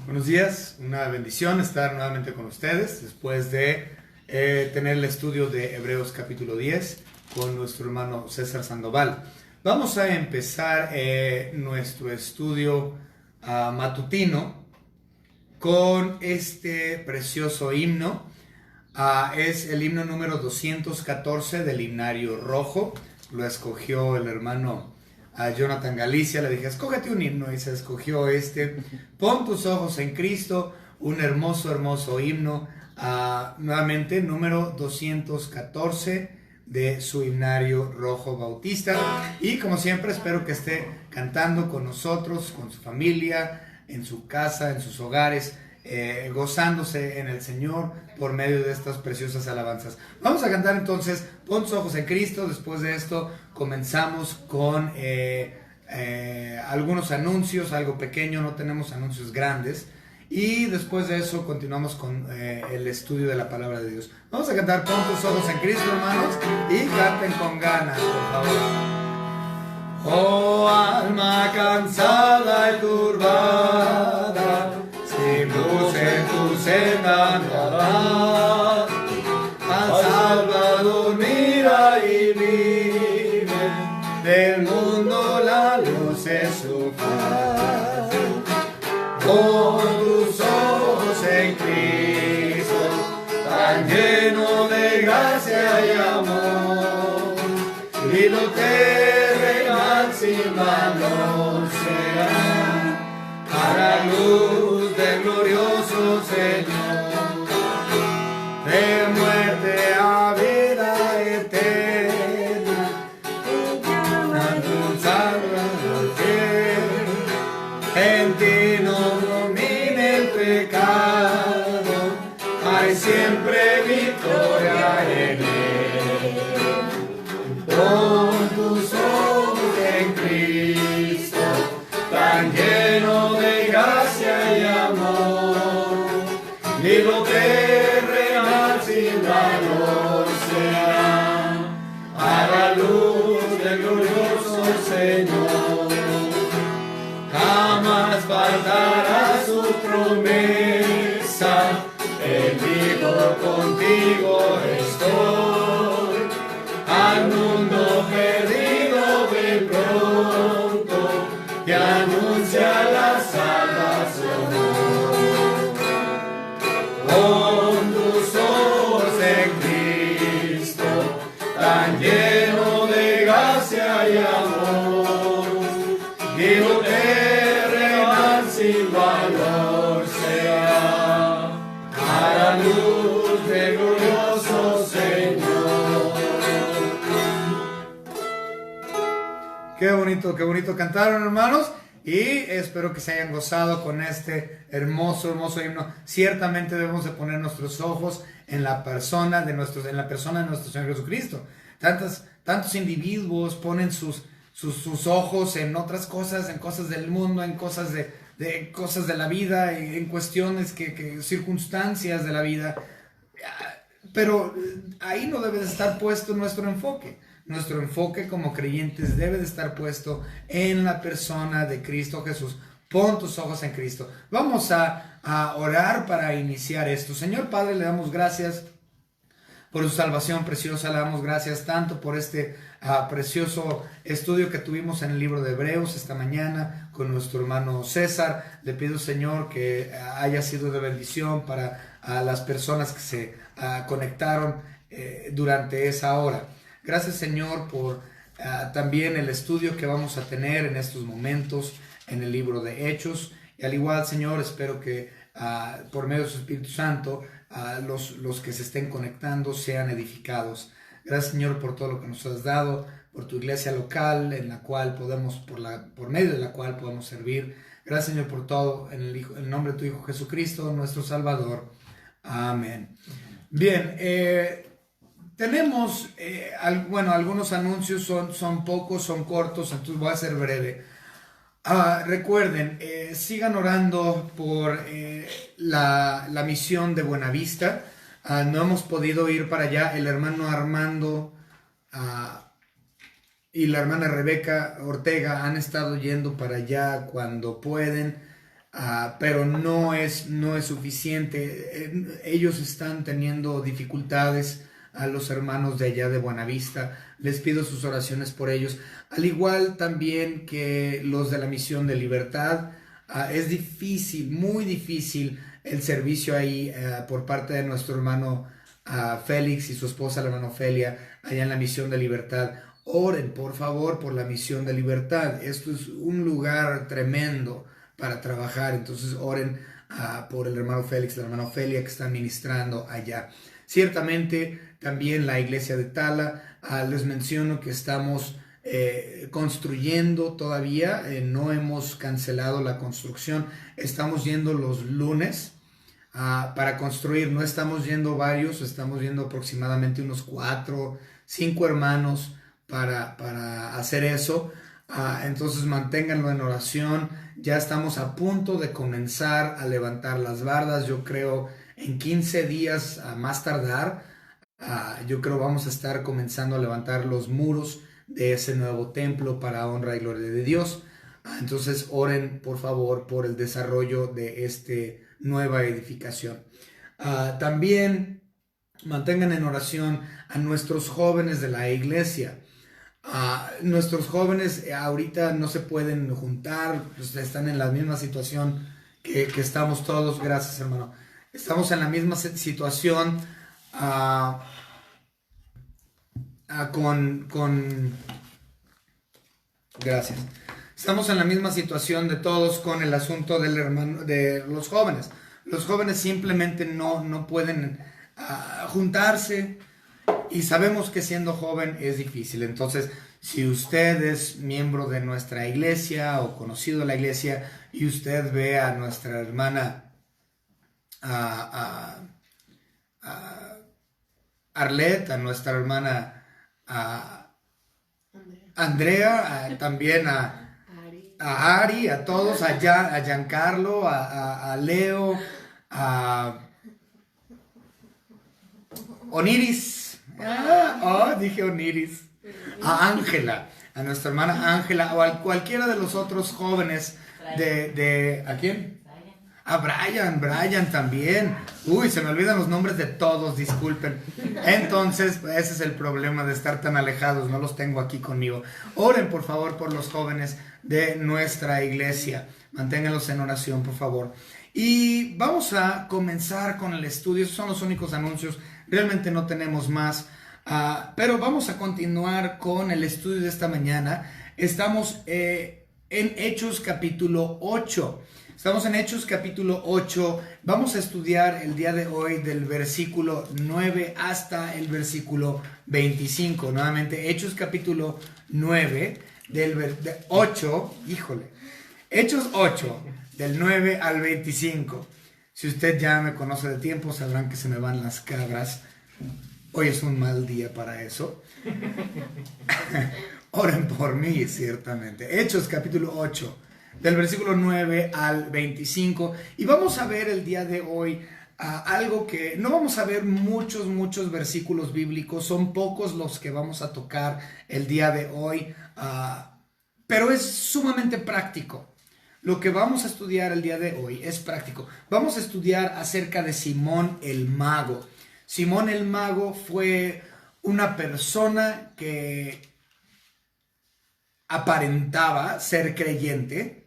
Buenos días, una bendición estar nuevamente con ustedes después de tener el estudio de Hebreos capítulo 10 con nuestro hermano César Sandoval. Vamos a empezar nuestro estudio matutino con este precioso himno. Es el himno número 214 del himnario rojo. Lo escogió el hermano Jonathan Galicia. Le dije, escógete un himno, y se escogió este. Pon tus ojos en Cristo, un hermoso, hermoso himno. Nuevamente, número 214 de su himnario rojo bautista. Y como siempre, espero que esté cantando con nosotros, con su familia, en su casa, en sus hogares, gozándose en el Señor por medio de estas preciosas alabanzas. Vamos a cantar entonces Pon tus ojos en Cristo. Después de esto comenzamos con algunos anuncios, algo pequeño, no tenemos anuncios grandes, y después de eso continuamos con el estudio de la palabra de Dios. Vamos a cantar Pon tus ojos en Cristo, hermanos, y canten con ganas, por favor. Oh alma cansada y turbada, sin luz en tu senda no habrá. Al Salvador mira y vive, del mundo la luz es su faz. Pon tus ojos en Cristo, tan lleno de gracia y amor, y lo terrenal sin valor será a la luz del glorioso Señor. De muerte a vida eterna, tu Salvador fiel. En ti no domina el pecado, hay siempre victoria en él. Pon tus ojos en Cristo, tan lleno de gracia y amor, y lo terrenal sin valor será a la luz del glorioso Señor. Jamás faltará su promesa, Él dijo contigo estoy. Al mundo perdido ven pronto, que anuncia la salvación. Pon tus ojos en Cristo, tan lleno de gracia y amor, y lo terrenal sin valor sea a la luz del glorioso Señor. Qué bonito cantaron, hermanos. Y espero que se hayan gozado con este hermoso, hermoso himno. Ciertamente debemos de poner nuestros ojos en la persona de nuestro Señor Jesucristo. Tantos individuos ponen sus ojos en otras cosas, en cosas del mundo, en cosas de cosas de la vida, en cuestiones circunstancias de la vida. Pero ahí no debe de estar puesto nuestro enfoque. Nuestro enfoque como creyentes debe de estar puesto en la persona de Cristo Jesús. Pon tus ojos en Cristo. Vamos a orar para iniciar esto. Señor Padre, le damos gracias por su salvación preciosa. Le damos gracias tanto por este precioso estudio que tuvimos en el libro de Hebreos esta mañana con nuestro hermano César. Le pido, Señor, que haya sido de bendición para las personas que se conectaron durante esa hora. Gracias, Señor, por también el estudio que vamos a tener en estos momentos en el libro de Hechos. Y al igual, Señor, espero que por medio de su Espíritu Santo los que se estén conectando sean edificados. Gracias, Señor, por todo lo que nos has dado, por tu iglesia local en la cual podemos, por medio de la cual podemos servir. Gracias, Señor, por todo en el nombre de tu Hijo Jesucristo, nuestro Salvador. Amén. Bien, tenemos, algunos anuncios son pocos, son cortos, entonces voy a ser breve. Recuerden, sigan orando por la misión de Buenavista. No hemos podido ir para allá. El hermano Armando y la hermana Rebeca Ortega han estado yendo para allá cuando pueden. pero no es suficiente. Ellos están teniendo dificultades, a los hermanos de allá de Buenavista. Les pido sus oraciones por ellos. Al igual también que los de la Misión de Libertad. Es difícil, muy difícil el servicio ahí por parte de nuestro hermano Félix y su esposa, la hermana Ofelia, allá en la Misión de Libertad. Oren, por favor, por la Misión de Libertad. Esto es un lugar tremendo para trabajar. Entonces oren por el hermano Félix, la hermana Ofelia, que están ministrando allá. Ciertamente también la iglesia de Tala, les menciono que estamos construyendo todavía, no hemos cancelado la construcción, estamos yendo los lunes para construir, no estamos yendo varios, estamos yendo aproximadamente unos 4, 5 hermanos para hacer eso. Entonces manténganlo en oración. Ya estamos a punto de comenzar a levantar las bardas. Yo creo en 15 días a más tardar, yo creo vamos a estar comenzando a levantar los muros de ese nuevo templo para honra y gloria de Dios. Entonces oren por favor por el desarrollo de esta nueva edificación. También mantengan en oración a nuestros jóvenes de la iglesia. Nuestros jóvenes ahorita no se pueden juntar, pues están en la misma situación que estamos todos. Gracias, hermano. Estamos en la misma situación gracias. Estamos en la misma situación de todos con el asunto del hermano, de los jóvenes. Los jóvenes simplemente no pueden juntarse, y sabemos que siendo joven es difícil. Entonces, si usted es miembro de nuestra iglesia o conocido de la iglesia y usted ve a nuestra hermana Arlette, a nuestra hermana Andrea, también a Ari, a todos, a Giancarlo, a Leo, a Oniris, dije Oniris, a Ángela, a nuestra hermana Ángela, o a cualquiera de los otros jóvenes ¿a quién? A Brian también. Uy, se me olvidan los nombres de todos, disculpen. Entonces, ese es el problema de estar tan alejados, no los tengo aquí conmigo. Oren, por favor, por los jóvenes de nuestra iglesia. Manténganlos en oración, por favor. Y vamos a comenzar con el estudio. Esos son los únicos anuncios. Realmente no tenemos más. Pero vamos a continuar con el estudio de esta mañana. Estamos en Hechos capítulo 8. Estamos en Hechos capítulo 8. Vamos a estudiar el día de hoy del versículo 9 hasta el versículo 25. Nuevamente, Hechos capítulo 9, del 8, Hechos 8, del 9 al 25. Si usted ya me conoce de tiempo, sabrán que se me van las cabras. Hoy es un mal día para eso. Oren por mí, ciertamente. Hechos capítulo 8. Del versículo 9 al 25. Y vamos a ver el día de hoy algo que no vamos a ver muchos versículos bíblicos. Son pocos los que vamos a tocar el día de hoy. Pero es sumamente práctico. Lo que vamos a estudiar el día de hoy es práctico. Vamos a estudiar acerca de Simón el Mago. Simón el Mago fue una persona que aparentaba ser creyente,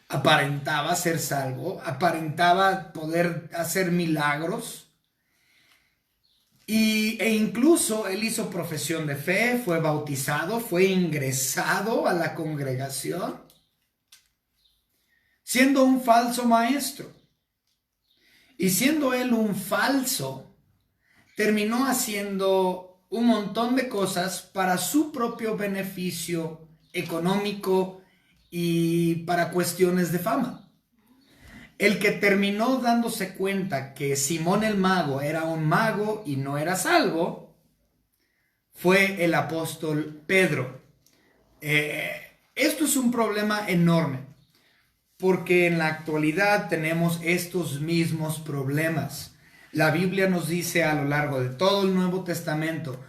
aparentaba ser salvo, aparentaba poder hacer milagros, e incluso él hizo profesión de fe, fue bautizado, fue ingresado a la congregación, siendo un falso maestro. Y siendo él un falso, terminó haciendo un montón de cosas para su propio beneficio económico y para cuestiones de fama. El que terminó dándose cuenta que Simón el Mago era un mago y no era salvo fue el apóstol Pedro. Esto es un problema enorme, porque en la actualidad tenemos estos mismos problemas. La Biblia nos dice a lo largo de todo el Nuevo Testamento: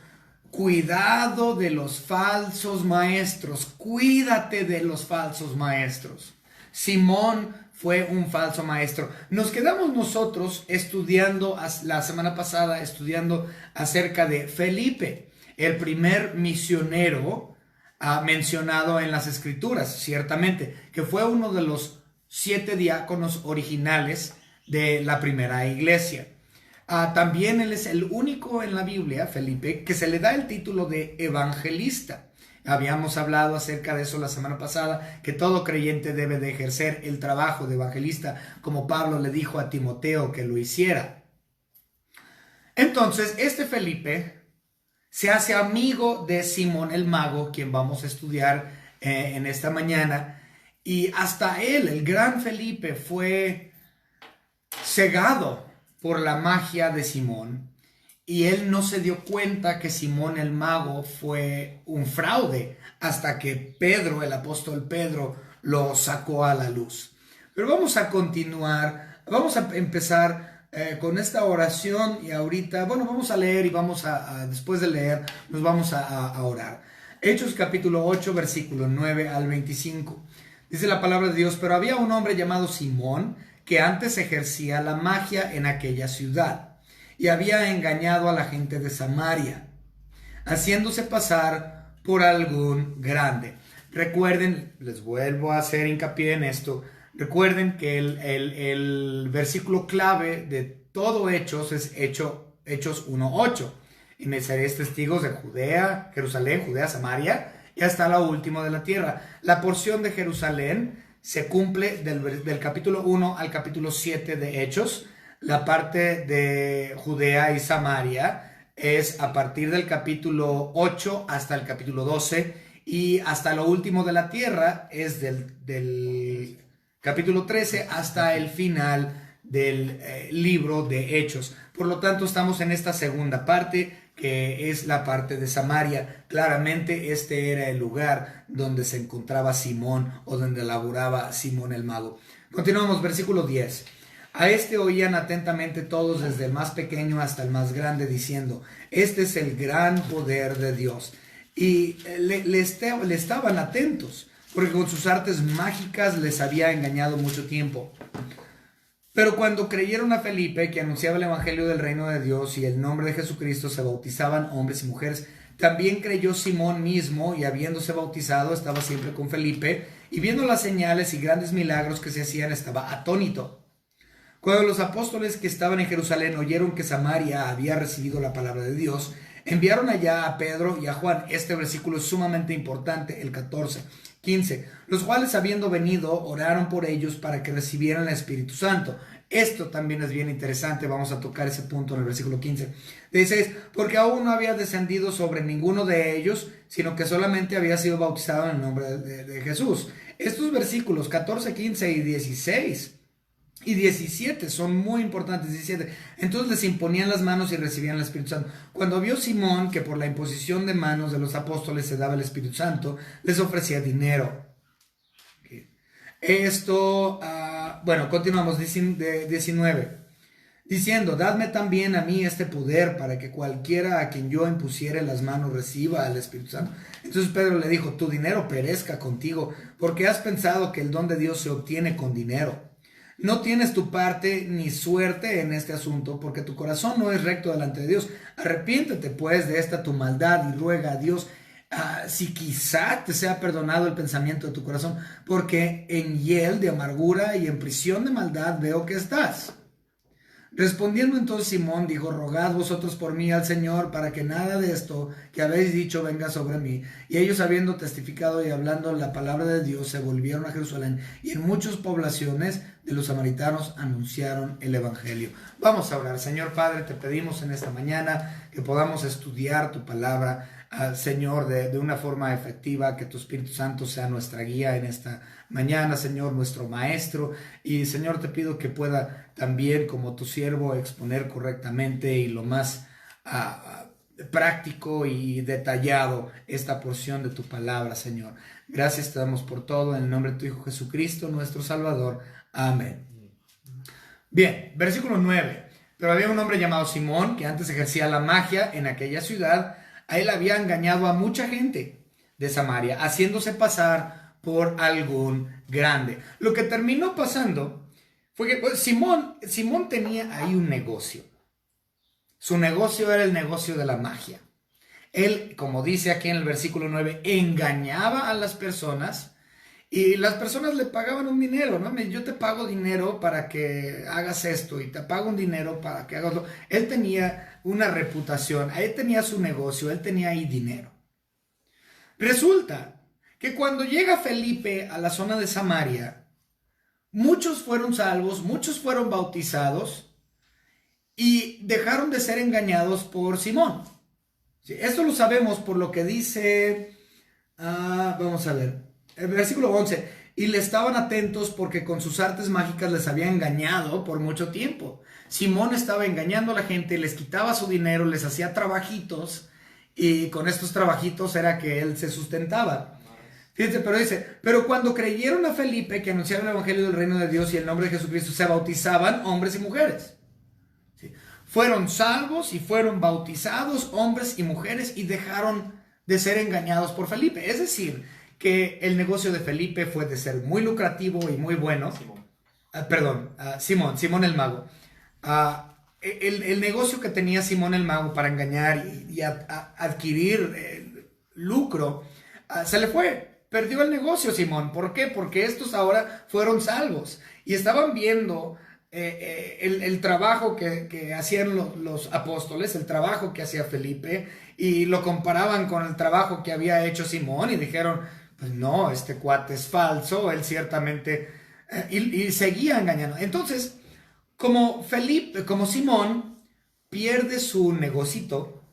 cuidado de los falsos maestros, cuídate de los falsos maestros. Simón fue un falso maestro. Nos quedamos nosotros estudiando la semana pasada, estudiando acerca de Felipe, el primer misionero mencionado en las Escrituras, ciertamente, que fue uno de los 7 diáconos originales de la primera iglesia. También él es el único en la Biblia, Felipe, que se le da el título de evangelista. Habíamos hablado acerca de eso la semana pasada, que todo creyente debe de ejercer el trabajo de evangelista, como Pablo le dijo a Timoteo que lo hiciera. Entonces, este Felipe se hace amigo de Simón el Mago, quien vamos a estudiar en esta mañana, y hasta él, el gran Felipe, fue cegado por la magia de Simón, y él no se dio cuenta que Simón el Mago fue un fraude hasta que Pedro, el apóstol Pedro, lo sacó a la luz. Pero vamos a continuar, vamos a empezar con esta oración, y ahorita, bueno, vamos a leer y vamos después de leer, nos vamos a orar. Hechos capítulo 8, versículo 9 al 25. Dice la palabra de Dios: pero había un hombre llamado Simón, que antes ejercía la magia en aquella ciudad, y había engañado a la gente de Samaria, haciéndose pasar por algún grande. Recuerden, les vuelvo a hacer hincapié en esto, recuerden que el versículo clave de todo Hechos es Hechos 1:8. Y me seréis testigos de Judea, Jerusalén, Judea, Samaria, y hasta lo último de la tierra. La porción de Jerusalén se cumple del capítulo 1 al capítulo 7 de Hechos. La parte de Judea y Samaria es a partir del capítulo 8 hasta el capítulo 12, y hasta lo último de la tierra es del capítulo 13 hasta el final del libro de Hechos. Por lo tanto, estamos en esta segunda parte, que es la parte de Samaria. Claramente este era el lugar donde se encontraba Simón, o donde laboraba Simón el Mago. Continuamos, versículo 10. A este oían atentamente todos, desde el más pequeño hasta el más grande, diciendo: este es el gran poder de Dios. Y le estaban atentos, porque con sus artes mágicas les había engañado mucho tiempo. Pero cuando creyeron a Felipe, que anunciaba el evangelio del reino de Dios y el nombre de Jesucristo, se bautizaban hombres y mujeres. También creyó Simón mismo, y habiéndose bautizado estaba siempre con Felipe, y viendo las señales y grandes milagros que se hacían, estaba atónito. Cuando los apóstoles que estaban en Jerusalén oyeron que Samaria había recibido la palabra de Dios, enviaron allá a Pedro y a Juan. Este versículo es sumamente importante, el 15. Los cuales, habiendo venido, oraron por ellos para que recibieran el Espíritu Santo. Esto también es bien interesante, vamos a tocar ese punto en el versículo 15. 16, porque aún no había descendido sobre ninguno de ellos, sino que solamente había sido bautizado en el nombre de Jesús. Estos versículos 14, 15 y 16 y 17 son muy importantes. 17. Entonces les imponían las manos y recibían el Espíritu Santo. Cuando vio Simón que por la imposición de manos de los apóstoles se daba el Espíritu Santo, les ofrecía dinero. Esto, bueno, continuamos, 19. Diciendo: dadme también a mí este poder, para que cualquiera a quien yo impusiere las manos reciba el Espíritu Santo. Entonces Pedro le dijo: tu dinero perezca contigo, porque has pensado que el don de Dios se obtiene con dinero. No tienes tu parte ni suerte en este asunto, porque tu corazón no es recto delante de Dios. Arrepiéntete pues de esta tu maldad, y ruega a Dios si quizá te sea perdonado el pensamiento de tu corazón, porque en hiel de amargura y en prisión de maldad veo que estás. Respondiendo entonces Simón dijo: rogad vosotros por mí al Señor, para que nada de esto que habéis dicho venga sobre mí. Y ellos, habiendo testificado y hablando la palabra de Dios, se volvieron a Jerusalén, y en muchas poblaciones de los samaritanos anunciaron el evangelio. Vamos a orar. Señor Padre, te pedimos en esta mañana que podamos estudiar tu palabra, Señor, de una forma efectiva, que tu Espíritu Santo sea nuestra guía en esta mañana, Señor, nuestro maestro. Y Señor, te pido que pueda también, como tu siervo, exponer correctamente y lo más práctico y detallado esta porción de tu palabra, Señor. Gracias te damos por todo, en el nombre de tu Hijo Jesucristo, nuestro Salvador. Amén. Bien, versículo 9. Pero había un hombre llamado Simón, que antes ejercía la magia en aquella ciudad. A él había engañado a mucha gente de Samaria, haciéndose pasar por algún grande. Lo que terminó pasando fue que pues, Simón tenía ahí un negocio. Su negocio era el negocio de la magia. Él, como dice aquí en el versículo 9, engañaba a las personas y las personas le pagaban un dinero, ¿no? Yo te pago dinero para que hagas esto y te pago un dinero para que hagas lo. Él tenía una reputación, él tenía su negocio, él tenía ahí dinero. Resulta que cuando llega Felipe a la zona de Samaria, muchos fueron salvos, muchos fueron bautizados y dejaron de ser engañados por Simón. Sí, esto lo sabemos por lo que dice, vamos a ver, el versículo 11, y le estaban atentos porque con sus artes mágicas les había engañado por mucho tiempo. Simón estaba engañando a la gente, les quitaba su dinero, les hacía trabajitos y con estos trabajitos era que él se sustentaba. Fíjense, pero dice, pero cuando creyeron a Felipe que anunciaba el evangelio del reino de Dios y el nombre de Jesucristo, se bautizaban hombres y mujeres. ¿Sí? Fueron salvos y fueron bautizados hombres y mujeres y dejaron de ser engañados por Felipe. Es decir, que el negocio de Felipe fue de ser muy lucrativo y muy bueno. Simón el mago. El negocio que tenía Simón el mago para engañar y adquirir lucro, se le fue. Perdió el negocio Simón. ¿Por qué? Porque estos ahora fueron salvos y estaban viendo el trabajo que hacían los apóstoles, el trabajo que hacía Felipe, y lo comparaban con el trabajo que había hecho Simón y dijeron, pues no, este cuate es falso, él ciertamente, y seguía engañando. Entonces, como Simón pierde su negocito,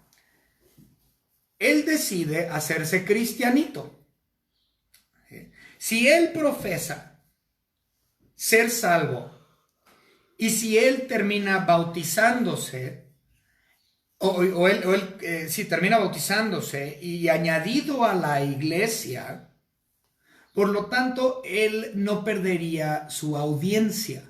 él decide hacerse cristianito. Si él profesa ser salvo y si él termina bautizándose, si termina bautizándose y añadido a la iglesia, por lo tanto, él no perdería su audiencia.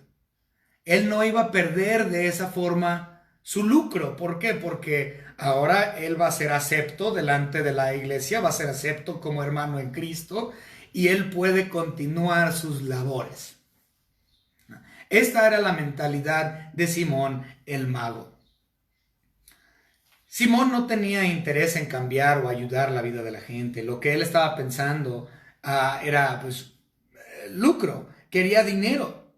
Él no iba a perder de esa forma su lucro. ¿Por qué? Porque ahora él va a ser acepto delante de la iglesia, va a ser acepto como hermano en Cristo y él puede continuar sus labores. Esta era la mentalidad de Simón el mago. Simón no tenía interés en cambiar o ayudar la vida de la gente. Lo que él estaba pensando era pues lucro, quería dinero.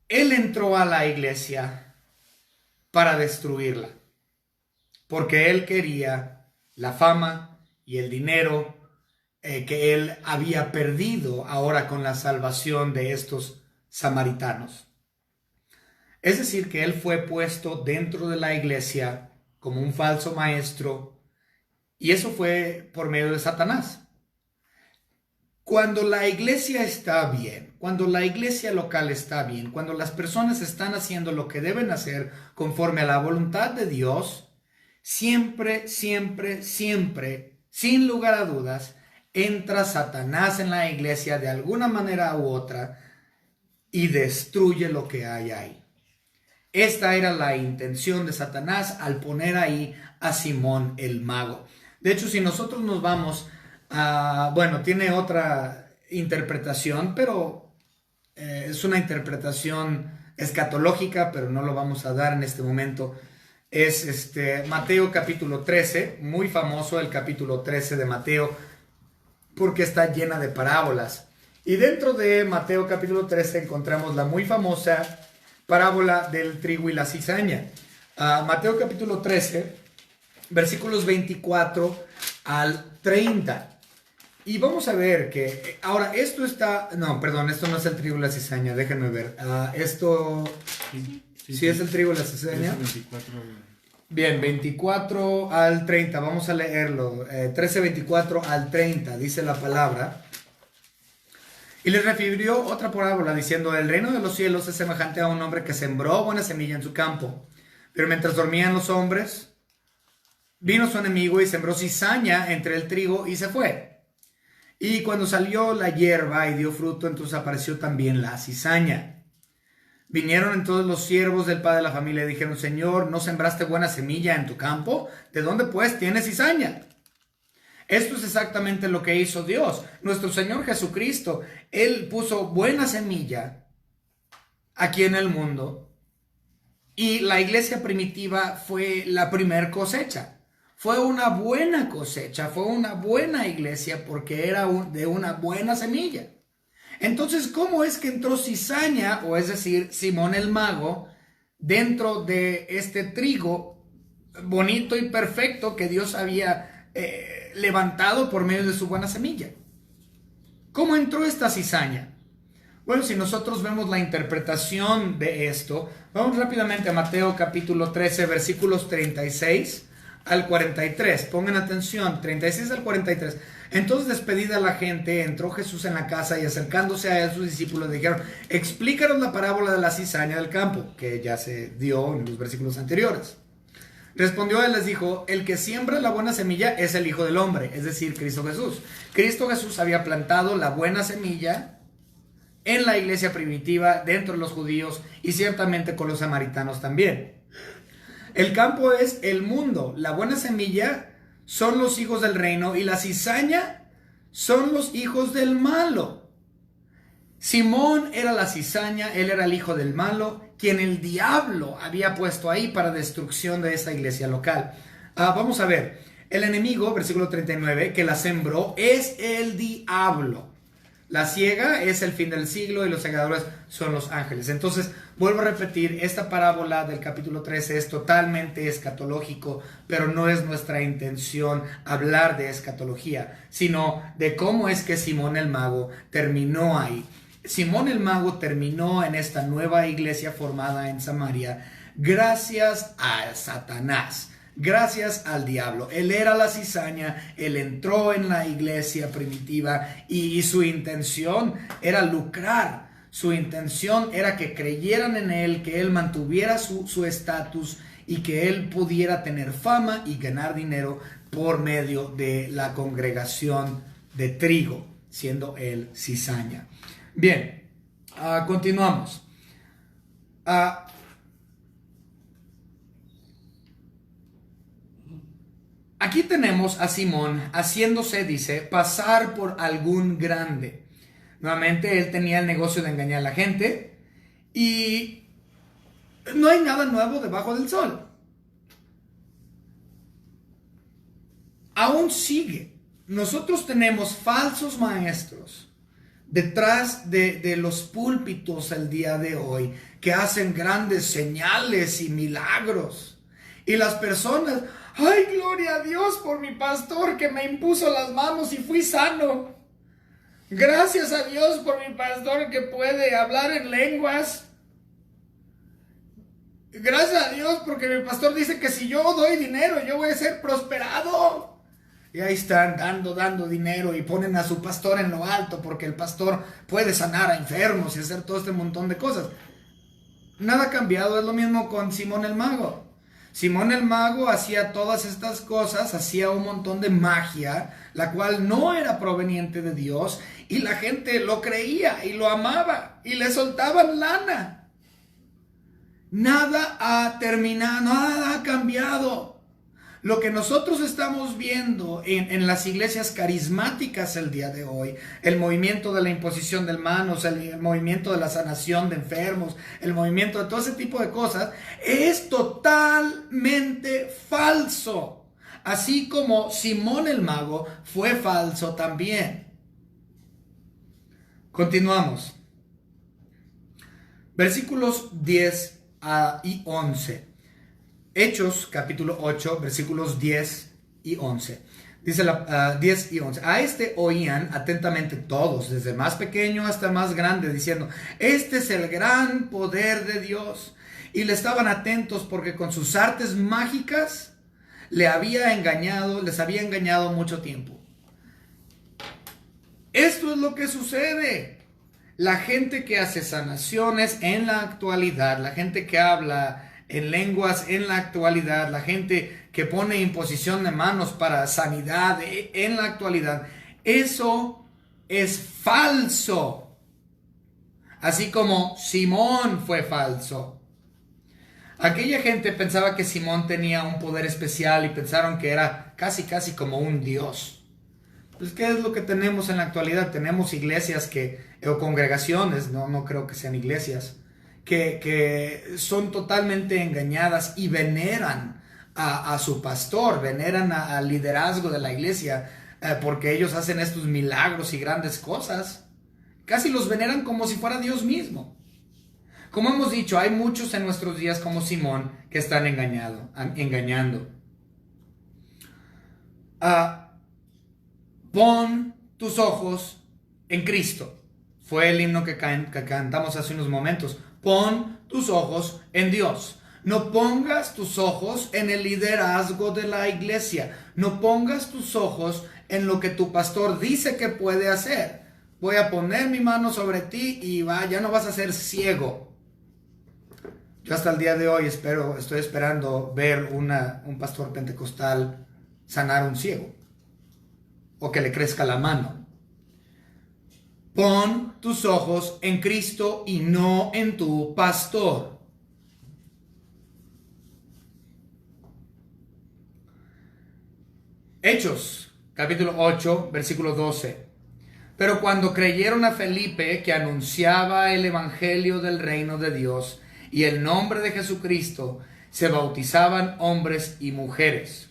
Él entró a la iglesia para destruirla, porque él quería la fama y el dinero que él había perdido ahora con la salvación de estos samaritanos. Es decir, que él fue puesto dentro de la iglesia como un falso maestro, y eso fue por medio de Satanás. Cuando la iglesia está bien, cuando la iglesia local está bien, cuando las personas están haciendo lo que deben hacer conforme a la voluntad de Dios, siempre, siempre, siempre, sin lugar a dudas, entra Satanás en la iglesia de alguna manera u otra y destruye lo que hay ahí. Esta era la intención de Satanás al poner ahí a Simón el mago. De hecho, si nosotros nos vamos tiene otra interpretación, pero es una interpretación escatológica, pero no lo vamos a dar en este momento. Es Mateo capítulo 13, muy famoso el capítulo 13 de Mateo, porque está llena de parábolas. Y dentro de Mateo capítulo 13 encontramos la muy famosa parábola del trigo y la cizaña. Mateo capítulo 13, versículos 24 al 30. Y vamos a ver que ahora esto está, no, perdón, esto no es el trigo y la cizaña, déjenme ver. Esto sí es el trigo y la cizaña. 24. Bien, 24 al 30, vamos a leerlo. 13, 24 al 30, dice la palabra. Y les refirió otra parábola diciendo, el reino de los cielos es semejante a un hombre que sembró buena semilla en su campo. Pero mientras dormían los hombres, vino su enemigo y sembró cizaña entre el trigo y se fue. Y cuando salió la hierba y dio fruto, entonces apareció también la cizaña. Vinieron entonces los siervos del padre de la familia y dijeron, Señor, ¿no sembraste buena semilla en tu campo? ¿De dónde pues tienes cizaña? Esto es exactamente lo que hizo Dios. Nuestro Señor Jesucristo, Él puso buena semilla aquí en el mundo y la iglesia primitiva fue la primer cosecha. Fue una buena cosecha, fue una buena iglesia porque era de una buena semilla. Entonces, ¿cómo es que entró cizaña, o es decir, Simón el mago, dentro de este trigo bonito y perfecto que Dios había levantado por medio de su buena semilla? ¿Cómo entró esta cizaña? Bueno, si nosotros vemos la interpretación de esto, vamos rápidamente a Mateo capítulo 13, versículos 36 al 43. Pongan atención, 36 al 43. Entonces, despedida la gente, entró Jesús en la casa y acercándose a él, sus discípulos le dijeron: explícanos la parábola de la cizaña del campo, que ya se dio en los versículos anteriores. Respondió él, les dijo: el que siembra la buena semilla es el Hijo del Hombre, es decir, Cristo Jesús. Cristo Jesús había plantado la buena semilla en la iglesia primitiva, dentro de los judíos y ciertamente con los samaritanos también. El campo es el mundo, la buena semilla son los hijos del reino y la cizaña son los hijos del malo. Simón era la cizaña, él era el hijo del malo, quien el diablo había puesto ahí para destrucción de esta iglesia local. Vamos a ver, el enemigo, versículo 39, que la sembró es el diablo. La siega es el fin del siglo y los segadores son los ángeles. Entonces, vuelvo a repetir, esta parábola del capítulo 13 es totalmente escatológico, pero no es nuestra intención hablar de escatología, sino de cómo es que Simón el mago terminó ahí. Simón el mago terminó en esta nueva iglesia formada en Samaria gracias a Satanás. Gracias al diablo. Él era la cizaña, él entró en la iglesia primitiva y su intención era lucrar. Su intención era que creyeran en él, que él mantuviera su estatus y que él pudiera tener fama y ganar dinero por medio de la congregación de trigo, siendo él cizaña. Bien, continuamos. Aquí tenemos a Simón haciéndose, dice, pasar por algún grande. Nuevamente, él tenía el negocio de engañar a la gente y no hay nada nuevo debajo del sol. Aún sigue. Nosotros tenemos falsos maestros detrás de los púlpitos el día de hoy que hacen grandes señales y milagros. Y las personas: ¡ay, gloria a Dios por mi pastor que me impuso las manos y fui sano! Gracias a Dios por mi pastor que puede hablar en lenguas. Gracias a Dios porque mi pastor dice que si yo doy dinero yo voy a ser prosperado. Y ahí están dando dinero y ponen a su pastor en lo alto porque el pastor puede sanar a enfermos y hacer todo este montón de cosas. Nada ha cambiado, es lo mismo con Simón el mago. Simón el mago hacía todas estas cosas, hacía un montón de magia, la cual no era proveniente de Dios, y la gente lo creía y lo amaba y le soltaban lana. Nada ha terminado, nada ha cambiado. Lo que nosotros estamos viendo en las iglesias carismáticas el día de hoy, el movimiento de la imposición de manos, el movimiento de la sanación de enfermos, el movimiento de todo ese tipo de cosas, es totalmente falso. Así como Simón el mago fue falso también. Continuamos. Versículos 10 y 11. Hechos, capítulo 8, versículos 10 y 11. Dice 10 y 11. A este oían atentamente todos, desde el más pequeño hasta el más grande, diciendo: este es el gran poder de Dios. Y le estaban atentos porque con sus artes mágicas les había engañado mucho tiempo. Esto es lo que sucede. La gente que hace sanaciones en la actualidad, la gente que habla en lenguas en la actualidad, la gente que pone imposición de manos para sanidad en la actualidad, eso es falso. Así como Simón fue falso. Aquella gente pensaba que Simón tenía un poder especial y pensaron que era casi como un dios. Pues, ¿qué es lo que tenemos en la actualidad? Tenemos iglesias o congregaciones, no creo que sean iglesias, que son totalmente engañadas y veneran a su pastor, veneran al liderazgo de la iglesia, porque ellos hacen estos milagros y grandes cosas. Casi los veneran como si fuera Dios mismo. Como hemos dicho, hay muchos en nuestros días como Simón que están engañando. Pon tus ojos en Cristo. Fue el himno que cantamos hace unos momentos. Pon tus ojos en Dios. No pongas tus ojos en el liderazgo de la iglesia. No pongas tus ojos en lo que tu pastor dice que puede hacer. Voy a poner mi mano sobre ti y ya no vas a ser ciego. Yo hasta el día de hoy estoy esperando ver un pastor pentecostal sanar a un ciego. O que le crezca la mano. Pon tus ojos en Cristo y no en tu pastor. Hechos, capítulo 8, versículo 12. Pero cuando creyeron a Felipe, que anunciaba el evangelio del reino de Dios y el nombre de Jesucristo, se bautizaban hombres y mujeres.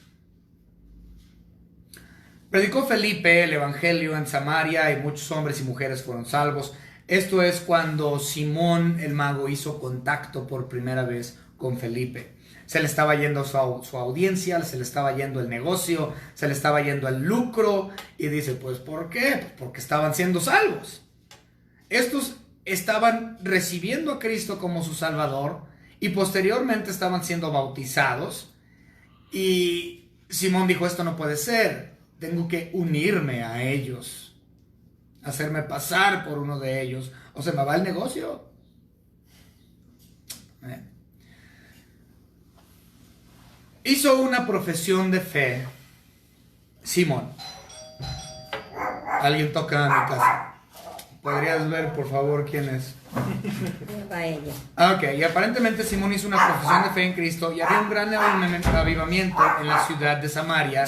Predicó Felipe el evangelio en Samaria y muchos hombres y mujeres fueron salvos. Esto es cuando Simón el mago hizo contacto por primera vez con Felipe. Se le estaba yendo su audiencia, se le estaba yendo el negocio, se le estaba yendo el lucro. Y dice, pues ¿por qué? Pues porque estaban siendo salvos. Estos estaban recibiendo a Cristo como su Salvador y posteriormente estaban siendo bautizados. Y Simón dijo, esto no puede ser. Tengo que unirme a ellos, hacerme pasar por uno de ellos, o se me va el negocio. Hizo una profesión de fe, Simón. Alguien toca en mi casa. ¿Podrías ver, por favor, quién es? Va ella. Ok, y aparentemente Simón hizo una profesión de fe en Cristo y había un gran avivamiento en la ciudad de Samaria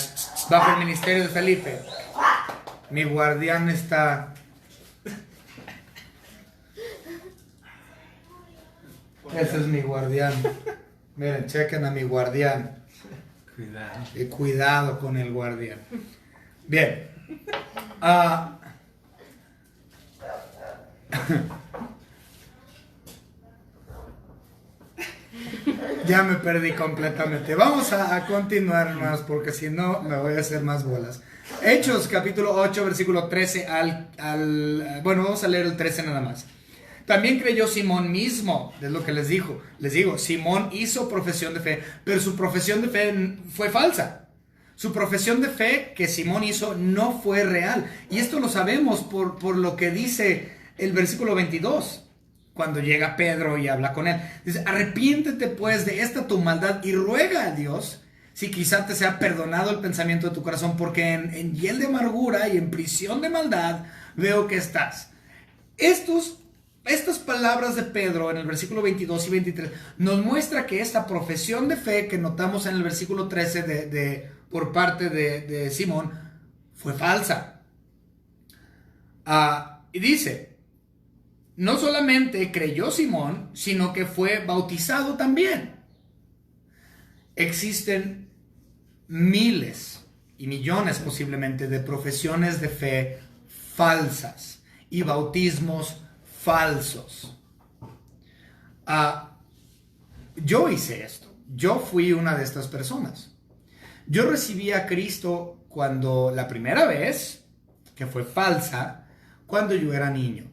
bajo el ministerio de Felipe. Mi guardián está... Ese es mi guardián. Miren, chequen a mi guardián. Cuidado. Y cuidado con el guardián. Bien. Ya me perdí completamente. Vamos a continuar más porque si no me voy a hacer más bolas. Hechos capítulo 8 versículo 13 bueno, vamos a leer el 13 nada más. También creyó Simón mismo, es lo que les digo, Simón hizo profesión de fe, pero su profesión de fe fue falsa. Su profesión de fe que Simón hizo no fue real. Y esto lo sabemos por lo que dice el versículo 22. Cuando llega Pedro y habla con él. Dice, arrepiéntete pues de esta tu maldad y ruega a Dios si quizá te sea perdonado el pensamiento de tu corazón, porque en hiel de amargura y en prisión de maldad veo que estás. Estas palabras de Pedro en el versículo 22 y 23 nos muestra que esta profesión de fe que notamos en el versículo 13 por parte de Simón fue falsa. Y dice, no solamente creyó Simón, sino que fue bautizado también. Existen miles y millones posiblemente de profesiones de fe falsas y bautismos falsos. Yo hice esto. Yo fui una de estas personas. Yo recibí a Cristo cuando la primera vez, que fue falsa, cuando yo era niño.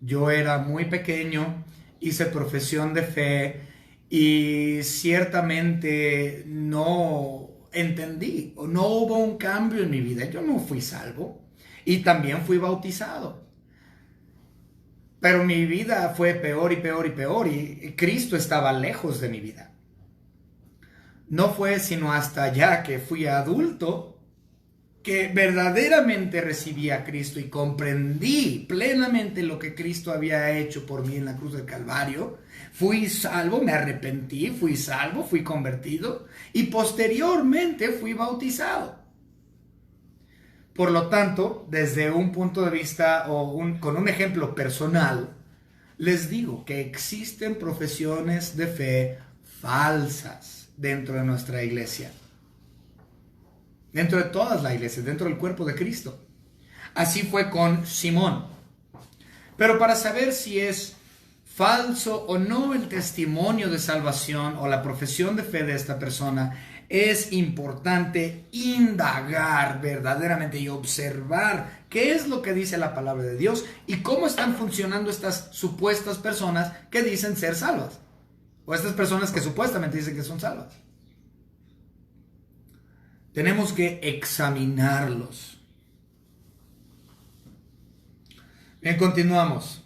Yo era muy pequeño, hice profesión de fe y ciertamente no entendí o no hubo un cambio en mi vida. Yo no fui salvo y también fui bautizado. Pero mi vida fue peor y peor y peor y Cristo estaba lejos de mi vida. No fue sino hasta ya que fui adulto que verdaderamente recibí a Cristo y comprendí plenamente lo que Cristo había hecho por mí en la cruz del Calvario. Fui salvo, me arrepentí, fui salvo, fui convertido y posteriormente fui bautizado. Por lo tanto, desde un punto de vista con un ejemplo personal, les digo que existen profesiones de fe falsas dentro de nuestra iglesia. Dentro de todas las iglesias, dentro del cuerpo de Cristo. Así fue con Simón. Pero para saber si es falso o no el testimonio de salvación o la profesión de fe de esta persona, es importante indagar verdaderamente y observar qué es lo que dice la palabra de Dios y cómo están funcionando estas supuestas personas que dicen ser salvas. O estas personas que supuestamente dicen que son salvas. Tenemos que examinarlos. Bien, continuamos.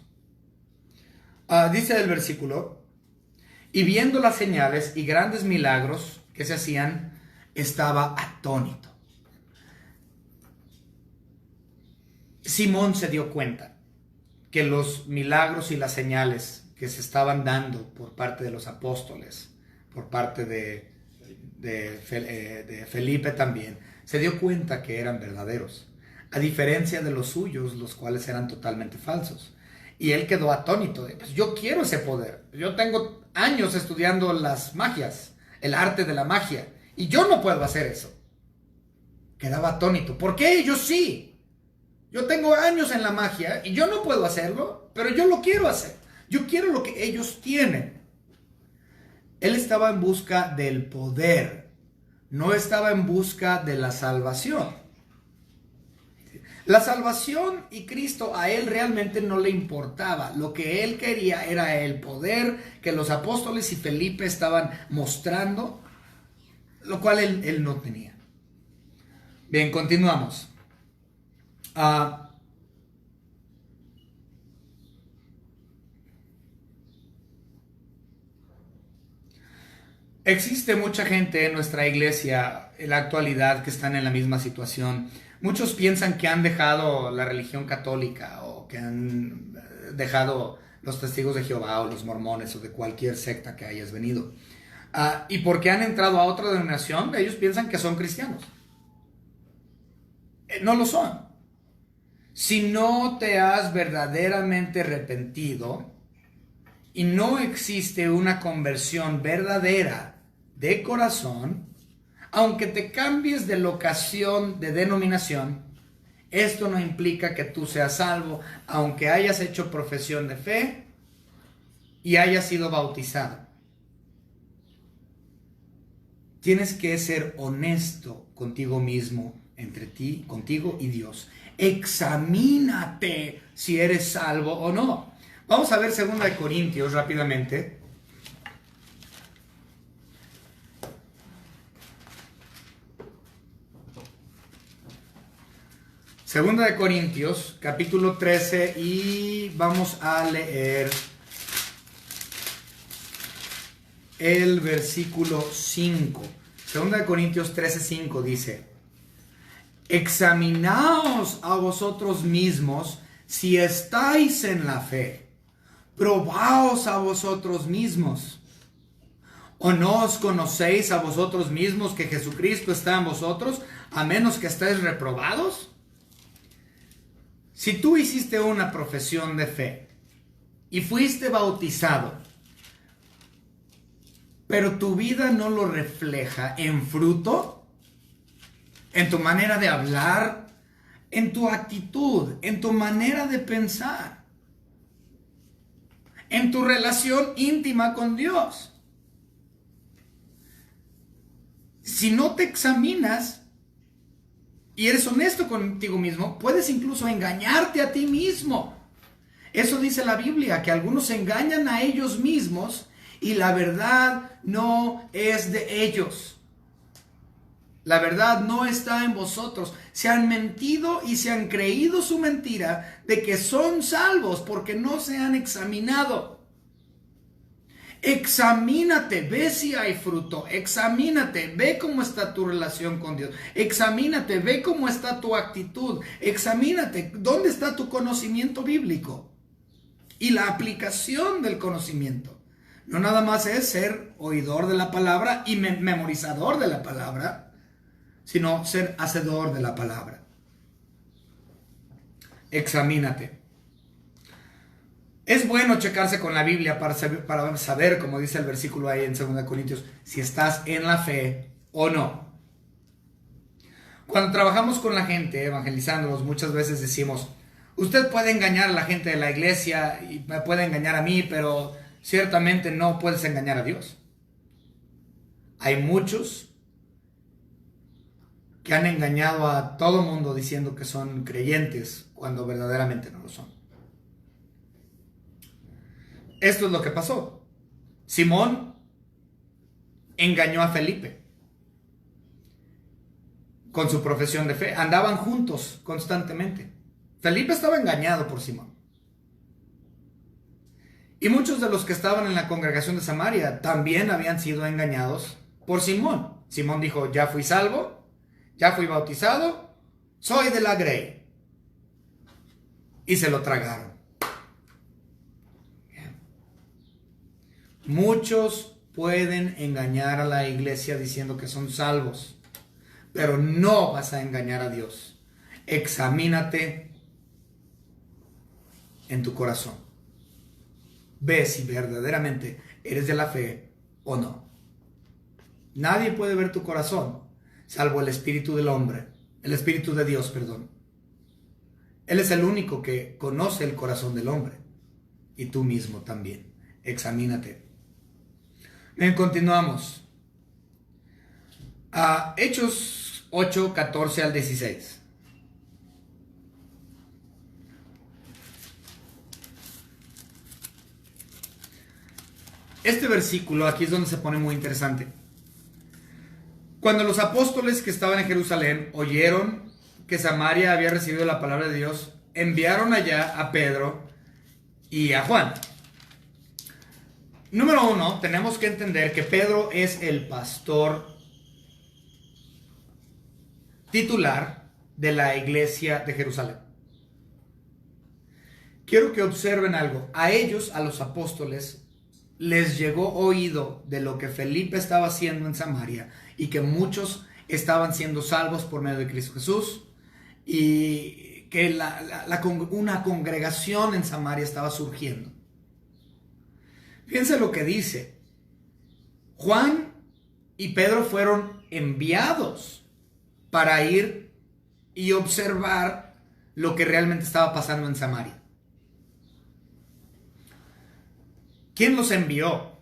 Dice el versículo: y viendo las señales y grandes milagros que se hacían, estaba atónito. Simón se dio cuenta que los milagros y las señales que se estaban dando por parte de los apóstoles, por parte de Felipe también, se dio cuenta que eran verdaderos, a diferencia de los suyos, los cuales eran totalmente falsos. Y él quedó atónito. Pues yo quiero ese poder. Yo tengo años estudiando las magias, el arte de la magia, y yo no puedo hacer eso. Quedaba atónito. ¿Por qué? Yo sí. Yo tengo años en la magia y yo no puedo hacerlo, pero yo lo quiero hacer. Yo quiero lo que ellos tienen. Él estaba en busca del poder, no estaba en busca de la salvación. La salvación y Cristo a él realmente no le importaba. Lo que él quería era el poder que los apóstoles y Felipe estaban mostrando, lo cual él no tenía. Bien, continuamos. Existe mucha gente en nuestra iglesia en la actualidad que están en la misma situación. Muchos piensan que han dejado la religión católica o que han dejado los testigos de Jehová o los mormones o de cualquier secta que hayas venido. Y porque han entrado a otra denominación, ellos piensan que son cristianos. No lo son. Si no te has verdaderamente arrepentido y no existe una conversión verdadera de corazón, aunque te cambies de locación, de denominación, esto no implica que tú seas salvo, aunque hayas hecho profesión de fe y hayas sido bautizado. Tienes que ser honesto contigo mismo, entre ti, contigo y Dios. Examínate si eres salvo o no. Vamos a ver 2 Corintios rápidamente. Segunda de Corintios, capítulo 13, y vamos a leer el versículo 5. Segunda de Corintios 13, 5 dice: examinaos a vosotros mismos si estáis en la fe. Probaos a vosotros mismos. ¿O no os conocéis a vosotros mismos que Jesucristo está en vosotros, a menos que estéis reprobados? Si tú hiciste una profesión de fe y fuiste bautizado, pero tu vida no lo refleja en fruto, en tu manera de hablar, en tu actitud, en tu manera de pensar, en tu relación íntima con Dios. Si no te examinas y eres honesto contigo mismo, puedes incluso engañarte a ti mismo. Eso dice la Biblia, que algunos se engañan a ellos mismos y la verdad no es de ellos. La verdad no está en vosotros. Se han mentido y se han creído su mentira de que son salvos porque no se han examinado. Examínate, ve si hay fruto. Examínate, ve cómo está tu relación con Dios. Examínate, ve cómo está tu actitud. Examínate, dónde está tu conocimiento bíblico y la aplicación del conocimiento. No nada más es ser oidor de la palabra y memorizador de la palabra, sino ser hacedor de la palabra. examínate. Es bueno checarse con la Biblia para saber, como dice el versículo ahí en 2 Corintios, si estás en la fe o no. Cuando trabajamos con la gente, evangelizándolos, muchas veces decimos, usted puede engañar a la gente de la iglesia y me puede engañar a mí, pero ciertamente no puedes engañar a Dios. Hay muchos que han engañado a todo mundo diciendo que son creyentes cuando verdaderamente no lo son. Esto es lo que pasó. Simón engañó a Felipe con su profesión de fe. Andaban juntos constantemente. Felipe estaba engañado por Simón. Y muchos de los que estaban en la congregación de Samaria también habían sido engañados por Simón. Simón dijo, ya fui salvo, ya fui bautizado, soy de la grey. Y se lo tragaron. Muchos pueden engañar a la iglesia diciendo que son salvos, pero no vas a engañar a Dios. Examínate en tu corazón. Ve si verdaderamente eres de la fe o no. Nadie puede ver tu corazón, salvo el Espíritu del hombre, el Espíritu de Dios, perdón. Él es el único que conoce el corazón del hombre, y tú mismo también. Examínate. Bien, continuamos. Hechos 8, 14 al 16. Este versículo aquí es donde se pone muy interesante. Cuando los apóstoles que estaban en Jerusalén oyeron que Samaria había recibido la palabra de Dios, enviaron allá a Pedro y a Juan. Número 1, tenemos que entender que Pedro es el pastor titular de la iglesia de Jerusalén. Quiero que observen algo. A ellos, a los apóstoles, les llegó oído de lo que Felipe estaba haciendo en Samaria y que muchos estaban siendo salvos por medio de Cristo Jesús y que una congregación en Samaria estaba surgiendo. Fíjense lo que dice. Juan y Pedro fueron enviados para ir y observar lo que realmente estaba pasando en Samaria. ¿Quién los envió?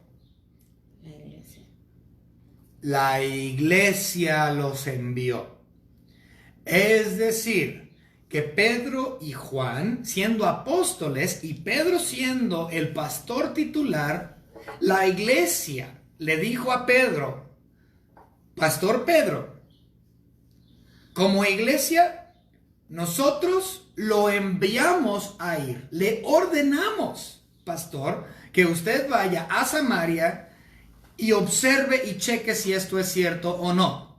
La iglesia. La iglesia los envió. Es decir, que Pedro y Juan, siendo apóstoles y Pedro siendo el pastor titular, la iglesia le dijo a Pedro, Pastor Pedro, como iglesia, nosotros lo enviamos a ir, le ordenamos, pastor, que usted vaya a Samaria y observe y cheque si esto es cierto o no.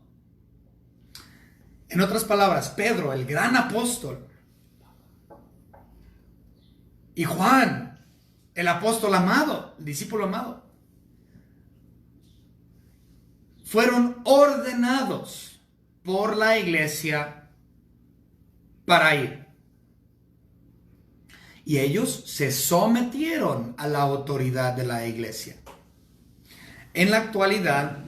En otras palabras, Pedro, el gran apóstol, y Juan, el apóstol amado, el discípulo amado, fueron ordenados por la iglesia para ir. Y ellos se sometieron a la autoridad de la iglesia. En la actualidad,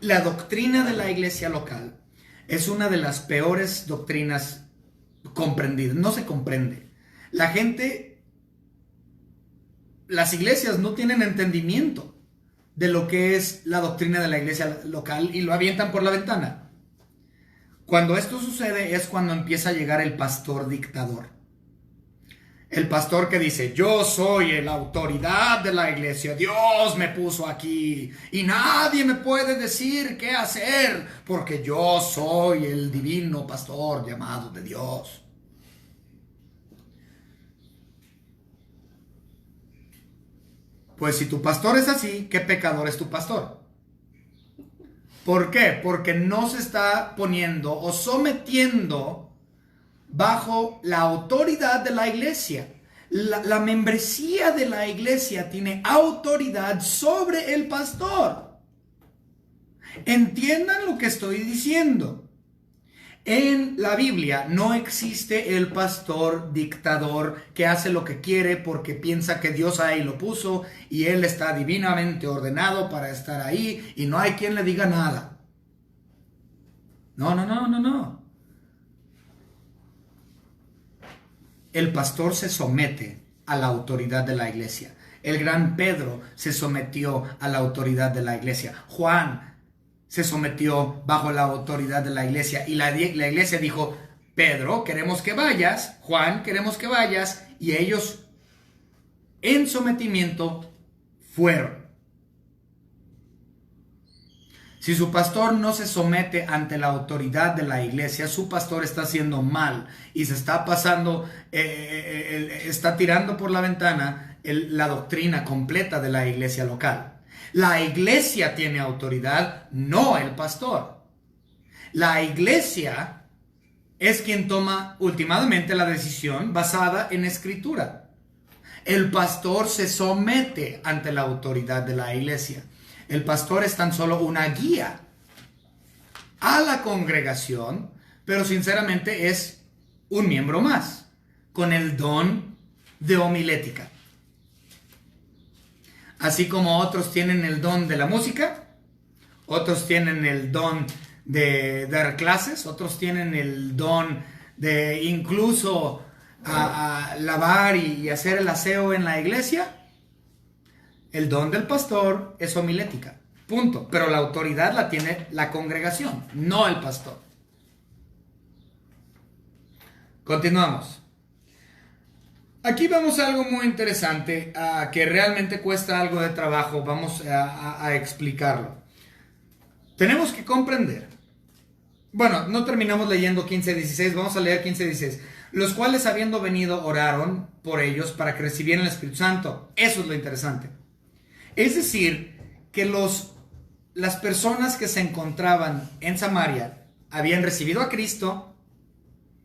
la doctrina de la iglesia local es una de las peores doctrinas comprendidas. No se comprende. La gente, las iglesias no tienen entendimiento de lo que es la doctrina de la iglesia local y lo avientan por la ventana. Cuando esto sucede es cuando empieza a llegar el pastor dictador. El pastor que dice, yo soy la autoridad de la iglesia, Dios me puso aquí y nadie me puede decir qué hacer porque yo soy el divino pastor llamado de Dios. Pues si tu pastor es así, ¿qué pecador es tu pastor? ¿Por qué? Porque no se está poniendo o sometiendo bajo la autoridad de la iglesia. La membresía de la iglesia tiene autoridad sobre el pastor. Entiendan lo que estoy diciendo. En la Biblia no existe el pastor dictador que hace lo que quiere porque piensa que Dios ahí lo puso y él está divinamente ordenado para estar ahí y no hay quien le diga nada. No, no, no, no, no. El pastor se somete a la autoridad de la iglesia. El gran Pedro se sometió a la autoridad de la iglesia. Juan se sometió bajo la autoridad de la iglesia. Y la iglesia dijo, Pedro, queremos que vayas. Juan, queremos que vayas. Y ellos, en sometimiento, fueron. Si su pastor no se somete ante la autoridad de la iglesia, su pastor está haciendo mal y se está pasando, está tirando por la ventana la doctrina completa de la iglesia local. La iglesia tiene autoridad, no el pastor. La iglesia es quien toma últimamente la decisión basada en escritura. El pastor se somete ante la autoridad de la iglesia. El pastor es tan solo una guía a la congregación, pero sinceramente es un miembro más, con el don de homilética. Así como otros tienen el don de la música, otros tienen el don de dar clases, otros tienen el don de incluso a lavar y hacer el aseo en la iglesia. El don del pastor es homilética, punto. Pero la autoridad la tiene la congregación, no el pastor. Continuamos. Aquí vemos algo muy interesante que realmente cuesta algo de trabajo. Vamos a explicarlo. Tenemos que comprender. Bueno, no terminamos leyendo 15:16, vamos a leer 15:16. Los cuales habiendo venido oraron por ellos para que recibieran el Espíritu Santo. Eso es lo interesante. Es decir, que las personas que se encontraban en Samaria habían recibido a Cristo,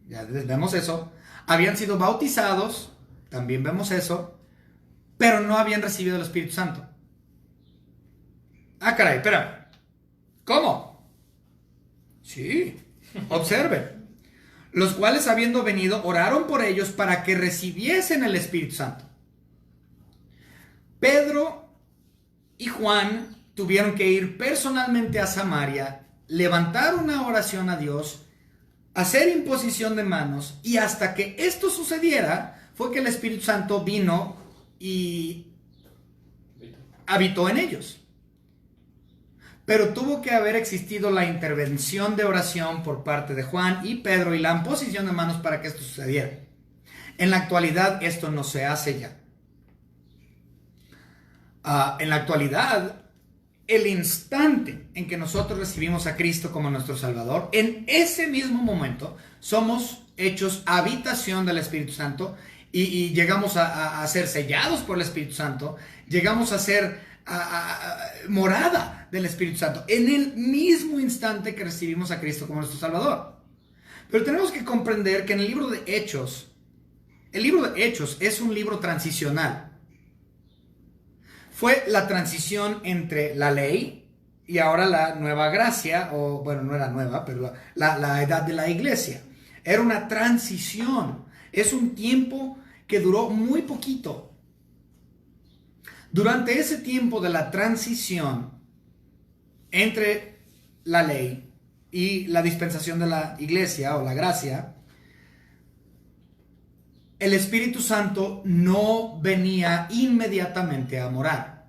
ya vemos eso, habían sido bautizados, también vemos eso, pero no habían recibido el Espíritu Santo. Ah, caray, espera. ¿Cómo? Sí, observen. Los cuales habiendo venido oraron por ellos para que recibiesen el Espíritu Santo. Pedro y Juan tuvieron que ir personalmente a Samaria, levantar una oración a Dios, hacer imposición de manos, y hasta que esto sucediera fue que el Espíritu Santo vino y habitó en ellos. Pero tuvo que haber existido la intervención de oración por parte de Juan y Pedro y la imposición de manos para que esto sucediera. En la actualidad esto no se hace ya. En la actualidad, el instante en que nosotros recibimos a Cristo como nuestro Salvador, en ese mismo momento somos hechos habitación del Espíritu Santo y llegamos a ser sellados por el Espíritu Santo, llegamos a ser morada del Espíritu Santo en el mismo instante que recibimos a Cristo como nuestro Salvador. Pero tenemos que comprender que en el libro de Hechos es un libro transicional. Fue la transición entre la ley y ahora la nueva gracia, o bueno, no era nueva, pero la edad de la iglesia. Era una transición. Es un tiempo que duró muy poquito. Durante ese tiempo de la transición entre la ley y la dispensación de la iglesia o la gracia, el Espíritu Santo no venía inmediatamente a morar.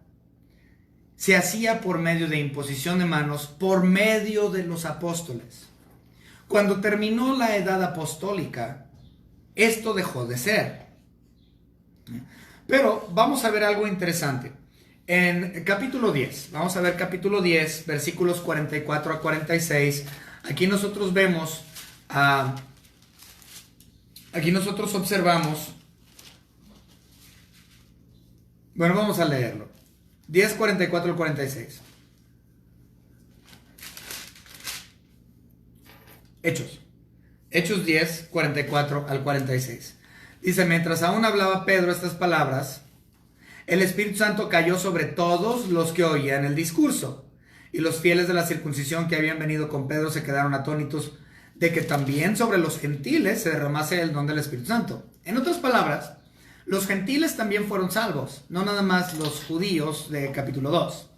Se hacía por medio de imposición de manos, por medio de los apóstoles. Cuando terminó la edad apostólica, esto dejó de ser. Pero vamos a ver algo interesante. En capítulo 10, vamos a ver capítulo 10, versículos 44 a 46. Aquí nosotros vemos aquí nosotros observamos, bueno, vamos a leerlo. 10, 44 al 46. Hechos 10, 44 al 46. Dice, mientras aún hablaba Pedro estas palabras, el Espíritu Santo cayó sobre todos los que oían el discurso. Y los fieles de la circuncisión que habían venido con Pedro se quedaron atónitos de que también sobre los gentiles se derramase el don del Espíritu Santo. En otras palabras, los gentiles también fueron salvos, no nada más los judíos de capítulo 2.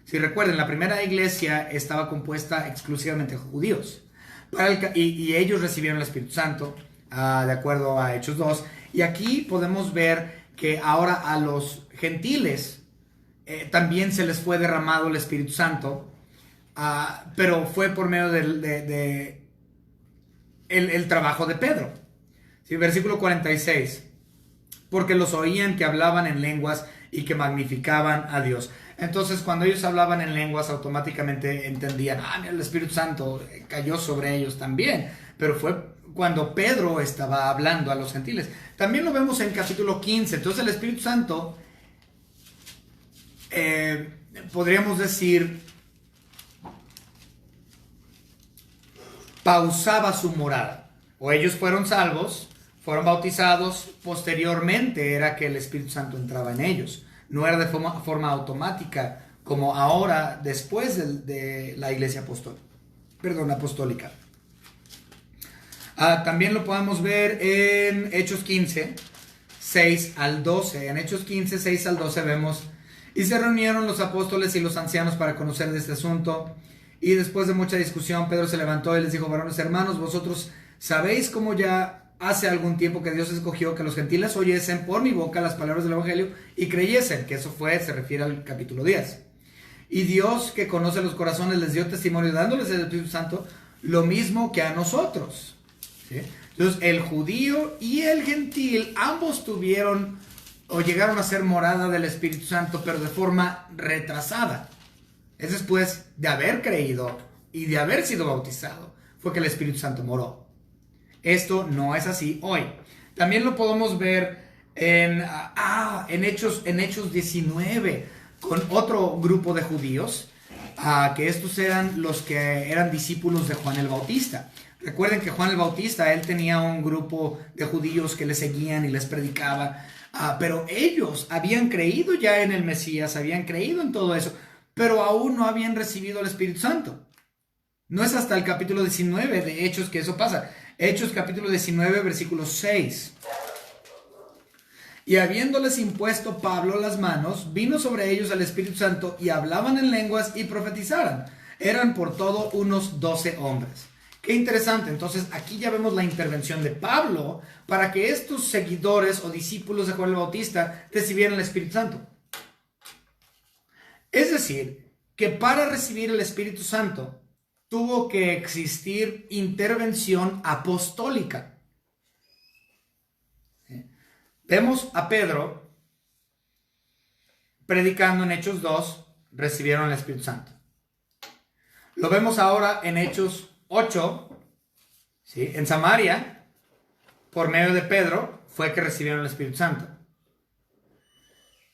Si recuerden, la primera iglesia estaba compuesta exclusivamente de judíos. Y ellos recibieron el Espíritu Santo, de acuerdo a Hechos 2. Y aquí podemos ver que ahora a los gentiles también se les fue derramado el Espíritu Santo, pero fue por medio el trabajo de Pedro. ¿Sí? Versículo 46. Porque los oían que hablaban en lenguas y que magnificaban a Dios. Entonces, cuando ellos hablaban en lenguas, automáticamente entendían, mira, el Espíritu Santo cayó sobre ellos también. Pero fue cuando Pedro estaba hablando a los gentiles. También lo vemos en capítulo 15. Entonces, el Espíritu Santo, podríamos decir, pausaba su morada. O ellos fueron salvos, fueron bautizados, posteriormente era que el Espíritu Santo entraba en ellos. No era de forma automática como ahora después de la iglesia apostólica. También lo podemos ver en Hechos 15, 6 al 12. En Hechos 15, 6 al 12 vemos: y se reunieron los apóstoles y los ancianos para conocer de este asunto. Y después de mucha discusión, Pedro se levantó y les dijo: varones hermanos, vosotros sabéis cómo ya hace algún tiempo que Dios escogió que los gentiles oyesen por mi boca las palabras del evangelio y creyesen, que eso se refiere al capítulo 10. Y Dios, que conoce los corazones, les dio testimonio dándoles el Espíritu Santo, lo mismo que a nosotros. ¿Sí? Entonces, el judío y el gentil, ambos tuvieron o llegaron a ser morada del Espíritu Santo, pero de forma retrasada. Es después de haber creído y de haber sido bautizado, fue que el Espíritu Santo moró. Esto no es así hoy. También lo podemos ver en Hechos 19, con otro grupo de judíos, que estos eran los que eran discípulos de Juan el Bautista. Recuerden que Juan el Bautista, él tenía un grupo de judíos que le seguían y les predicaba, pero ellos habían creído ya en el Mesías, habían creído en todo eso, pero aún no habían recibido el Espíritu Santo. No es hasta el capítulo 19 de Hechos que eso pasa. Hechos capítulo 19, versículo 6. Y habiéndoles impuesto Pablo las manos, vino sobre ellos el Espíritu Santo y hablaban en lenguas y profetizaran. Eran por todo unos 12 hombres. Qué interesante. Entonces aquí ya vemos la intervención de Pablo para que estos seguidores o discípulos de Juan el Bautista recibieran el Espíritu Santo. Es decir, que para recibir el Espíritu Santo tuvo que existir intervención apostólica. Vemos a Pedro predicando en Hechos 2, recibieron el Espíritu Santo. Lo vemos ahora en Hechos 8, ¿sí? En Samaria, por medio de Pedro, fue que recibieron el Espíritu Santo.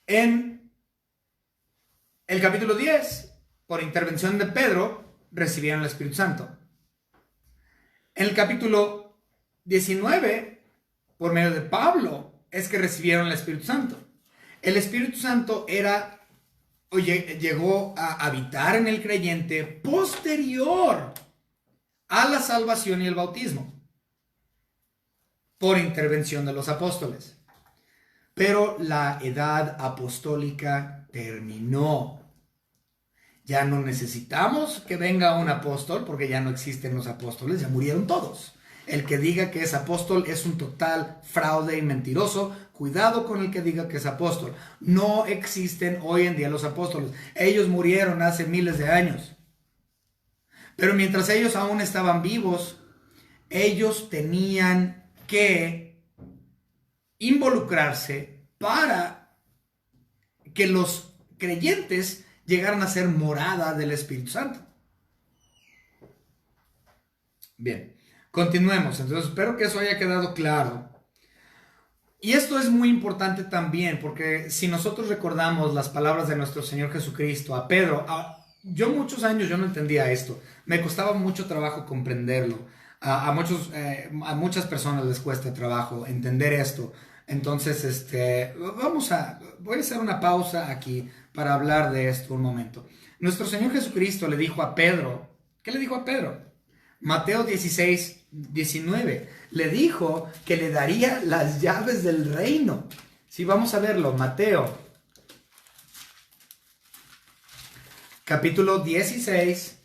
En el capítulo 10, por intervención de Pedro, recibieron el Espíritu Santo. En el capítulo 19, por medio de Pablo, es que recibieron el Espíritu Santo. El Espíritu Santo llegó a habitar en el creyente posterior a la salvación y el bautismo, por intervención de los apóstoles. Pero la edad apostólica terminó. Ya no necesitamos que venga un apóstol, porque ya no existen los apóstoles, ya murieron todos. El que diga que es apóstol es un total fraude y mentiroso. Cuidado con el que diga que es apóstol. No existen hoy en día los apóstoles. Ellos murieron hace miles de años. Pero mientras ellos aún estaban vivos, ellos tenían que involucrarse para que los creyentes llegaran a ser morada del Espíritu Santo. Bien, continuemos. Entonces, espero que eso haya quedado claro. Y esto es muy importante también, porque si nosotros recordamos las palabras de nuestro Señor Jesucristo a Pedro, yo muchos años yo no entendía esto. Me costaba mucho trabajo comprenderlo. A muchas personas les cuesta trabajo entender esto. Entonces, voy a hacer una pausa aquí para hablar de esto un momento. Nuestro Señor Jesucristo le dijo a Pedro, ¿qué le dijo a Pedro? Mateo 16, 19. Le dijo que le daría las llaves del reino. Sí, vamos a verlo. Mateo, capítulo 16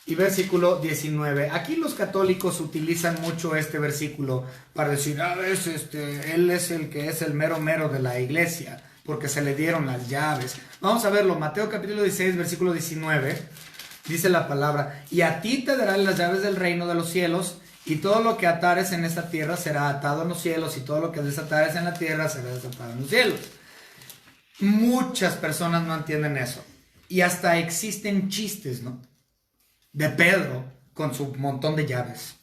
y versículo 19. Aquí los católicos utilizan mucho este versículo para decir, él es el que es el mero mero de la iglesia, porque se le dieron las llaves. Vamos a verlo. Mateo capítulo 16, versículo 19. Dice la palabra, y a ti te darán las llaves del reino de los cielos, y todo lo que atares en esta tierra será atado en los cielos, y todo lo que desatares en la tierra será desatado en los cielos. Muchas personas no entienden eso. Y hasta existen chistes, ¿no? De Pedro con su montón de llaves.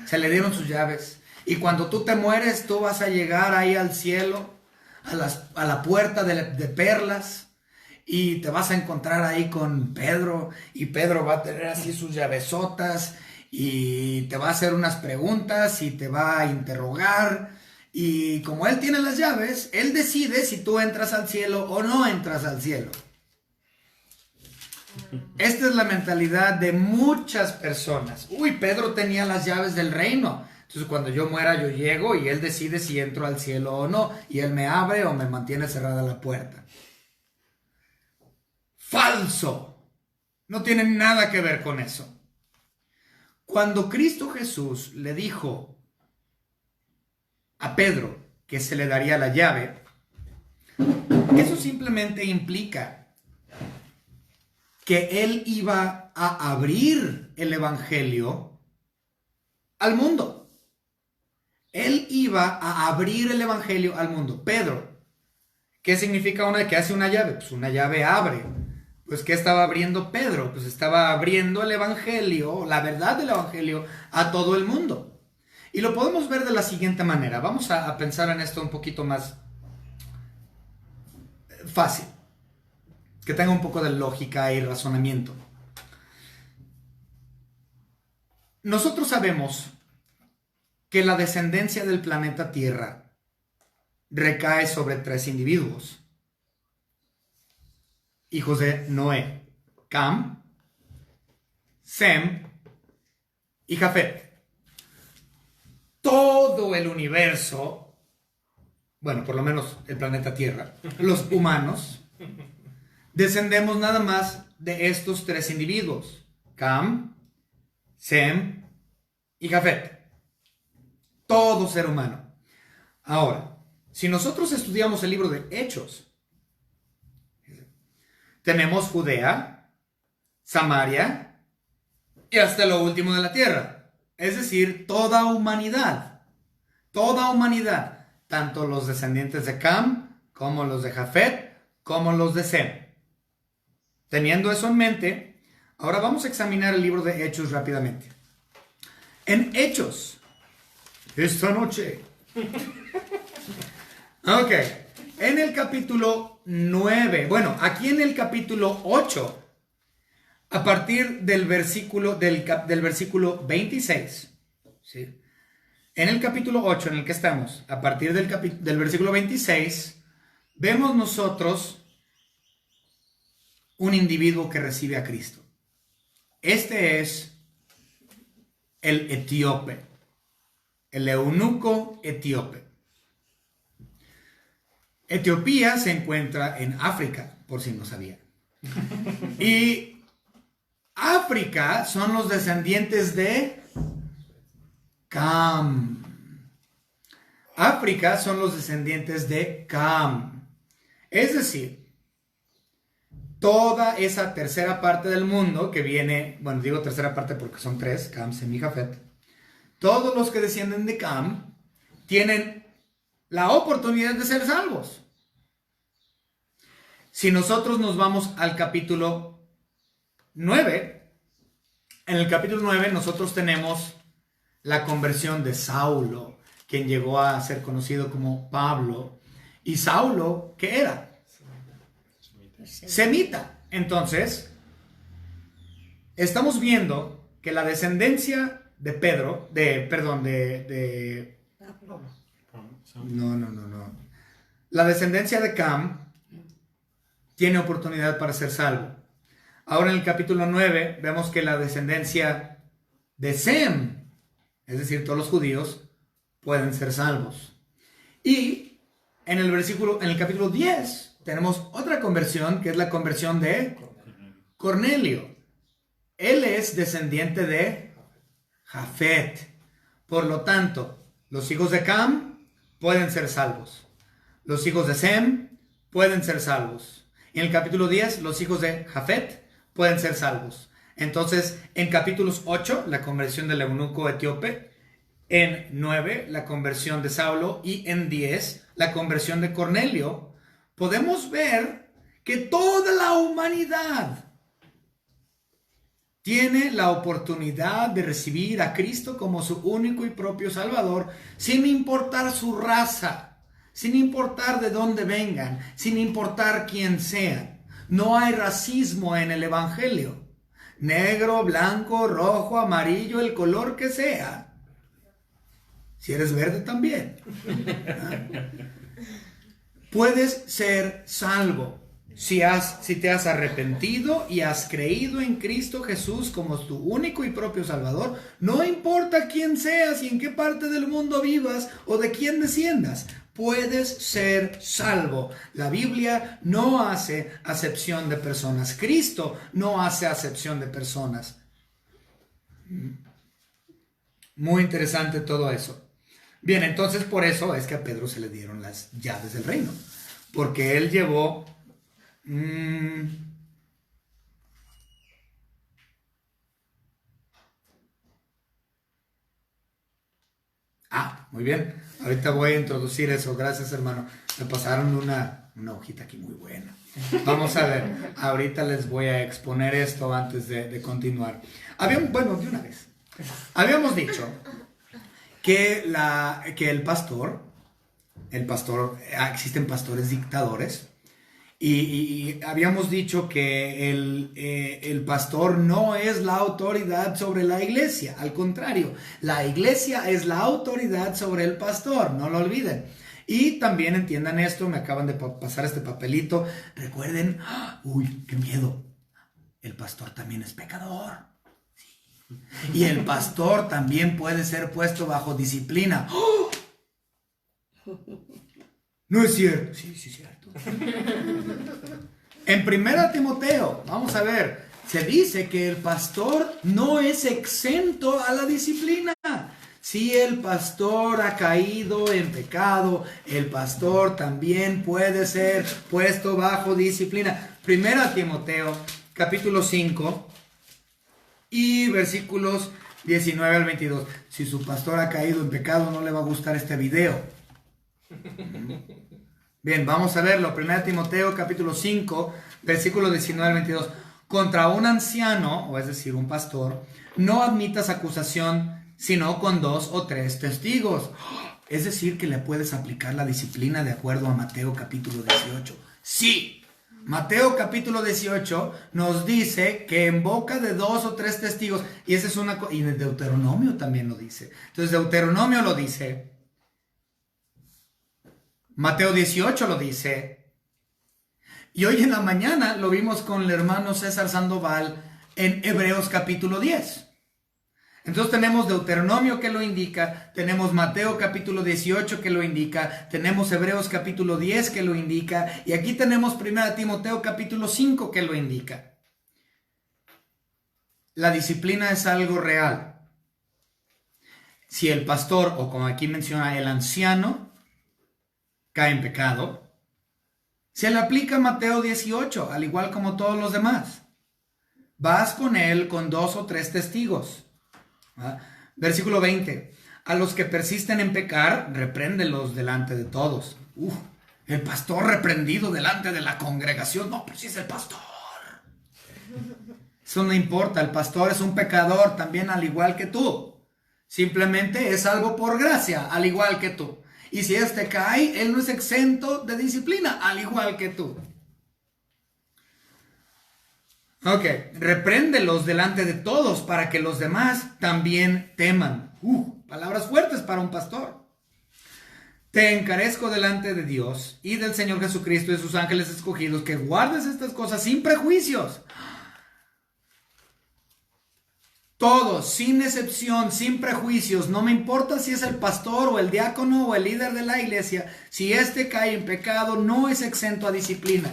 Se le dieron sus llaves. Y cuando tú te mueres, tú vas a llegar ahí al cielo, a la puerta de perlas, y te vas a encontrar ahí con Pedro, y Pedro va a tener así sus llavesotas, y te va a hacer unas preguntas, y te va a interrogar, y como él tiene las llaves, él decide si tú entras al cielo o no entras al cielo. Esta es la mentalidad de muchas personas. Uy, Pedro tenía las llaves del reino. Entonces cuando yo muera yo llego y él decide si entro al cielo o no. Y él me abre o me mantiene cerrada la puerta. Falso. No tiene nada que ver con eso. Cuando Cristo Jesús le dijo a Pedro que se le daría la llave, eso simplemente implica que él iba a abrir el evangelio al mundo. Él iba a abrir el evangelio al mundo. Pedro, ¿qué significa que hace una llave? Pues una llave abre. Pues ¿qué estaba abriendo Pedro? Pues estaba abriendo el evangelio, la verdad del evangelio, a todo el mundo. Y lo podemos ver de la siguiente manera. Vamos a pensar en esto un poquito más fácil, que tenga un poco de lógica y razonamiento. Nosotros sabemos que la descendencia del planeta Tierra recae sobre 3 individuos, hijos de Noé: Cam, Sem y Jafet. Todo el universo, bueno, por lo menos el planeta Tierra, los humanos, descendemos nada más de estos 3 individuos: Cam, Sem y Jafet. Todo ser humano. Ahora, si nosotros estudiamos el libro de Hechos, tenemos Judea, Samaria y hasta lo último de la tierra. Es decir, toda humanidad. Toda humanidad. Tanto los descendientes de Cam, como los de Jafet, como los de Sem. Teniendo eso en mente, ahora vamos a examinar el libro de Hechos rápidamente. En Hechos, esta noche. Ok, en el capítulo 9, bueno, aquí en el capítulo 8, a partir del versículo, del versículo 26, ¿sí? En el capítulo 8 en el que estamos, a partir del versículo 26, vemos nosotros un individuo que recibe a Cristo. Este es el etíope, el eunuco etíope. Etiopía se encuentra en África, por si no sabían. Y África son los descendientes de Cam. África son los descendientes de Cam. Es decir, toda esa tercera parte del mundo que viene, bueno, digo tercera parte porque son 3, Cam, Sem y Jafet. Todos los que descienden de Cam tienen la oportunidad de ser salvos. Si nosotros nos vamos al capítulo 9, en el capítulo 9 nosotros tenemos la conversión de Saulo, quien llegó a ser conocido como Pablo. ¿Y Saulo qué era? Semita. Entonces, estamos viendo que la descendencia de Pedro, no. La descendencia de Cam tiene oportunidad para ser salvo. Ahora en el capítulo 9 vemos que la descendencia de Sem, es decir, todos los judíos, pueden ser salvos. Y en el capítulo 10 tenemos otra conversión, que es la conversión de Cornelio. Él es descendiente de Jafet. Por lo tanto, los hijos de Cam pueden ser salvos. Los hijos de Sem pueden ser salvos. En el capítulo 10, los hijos de Jafet pueden ser salvos. Entonces, en capítulos 8, la conversión del eunuco etíope. En 9, la conversión de Saulo. Y en 10, la conversión de Cornelio. Podemos ver que toda la humanidad tiene la oportunidad de recibir a Cristo como su único y propio Salvador, sin importar su raza, sin importar de dónde vengan, sin importar quién sean. No hay racismo en el Evangelio. Negro, blanco, rojo, amarillo, el color que sea. Si eres verde también. Puedes ser salvo. Si te has arrepentido y has creído en Cristo Jesús como tu único y propio Salvador, no importa quién seas y en qué parte del mundo vivas o de quién desciendas, puedes ser salvo. La Biblia no hace acepción de personas. Cristo no hace acepción de personas. Muy interesante todo eso. Bien, entonces por eso es que a Pedro se le dieron las llaves del reino, porque él llevó muy bien. Ahorita voy a introducir eso. Gracias, hermano. Me pasaron una hojita aquí muy buena. Vamos a ver. Ahorita les voy a exponer esto antes de continuar. De una vez. Habíamos dicho que el pastor, existen pastores dictadores. Y habíamos dicho que el pastor no es la autoridad sobre la iglesia. Al contrario, la iglesia es la autoridad sobre el pastor. No lo olviden. Y también entiendan esto, me acaban de pasar este papelito. Recuerden, uy, qué miedo. El pastor también es pecador. Sí. Y el pastor también puede ser puesto bajo disciplina. ¡Oh! No es cierto. Sí, es cierto. En 1 Timoteo, vamos a ver, se dice que el pastor no es exento a la disciplina. Si el pastor ha caído en pecado, el pastor también puede ser puesto bajo disciplina. 1 Timoteo, capítulo 5 y versículos 19 al 22. Si su pastor ha caído en pecado, no le va a gustar este video. Bien, vamos a verlo. 1 Timoteo capítulo 5, versículo 19 al 22. Contra un anciano, o es decir, un pastor, no admitas acusación, sino con 2 o 3 testigos. Es decir, que le puedes aplicar la disciplina de acuerdo a Mateo capítulo 18. Sí, Mateo capítulo 18 nos dice que en boca de 2 o 3 testigos, y esa es y en Deuteronomio también lo dice. Entonces Deuteronomio lo dice. Mateo 18 lo dice. Y hoy en la mañana lo vimos con el hermano César Sandoval en Hebreos capítulo 10. Entonces tenemos Deuteronomio que lo indica, tenemos Mateo capítulo 18 que lo indica, tenemos Hebreos capítulo 10 que lo indica, y aquí tenemos 1 Timoteo capítulo 5 que lo indica. La disciplina es algo real. Si el pastor, o como aquí menciona, el anciano, cae en pecado, se le aplica Mateo 18, al igual como todos los demás. Vas con él con 2 o 3 testigos. Versículo 20. A los que persisten en pecar, repréndelos delante de todos. El pastor reprendido delante de la congregación. No, pues sí es el pastor. Eso no importa, el pastor es un pecador también al igual que tú. Simplemente es salvo por gracia, al igual que tú. Y si éste cae, él no es exento de disciplina, al igual que tú. Ok, repréndelos delante de todos para que los demás también teman. Palabras fuertes para un pastor. Te encarezco delante de Dios y del Señor Jesucristo y de sus ángeles escogidos que guardes estas cosas sin prejuicios. Todos, sin excepción, sin prejuicios, no me importa si es el pastor o el diácono o el líder de la iglesia, si éste cae en pecado, no es exento a disciplina.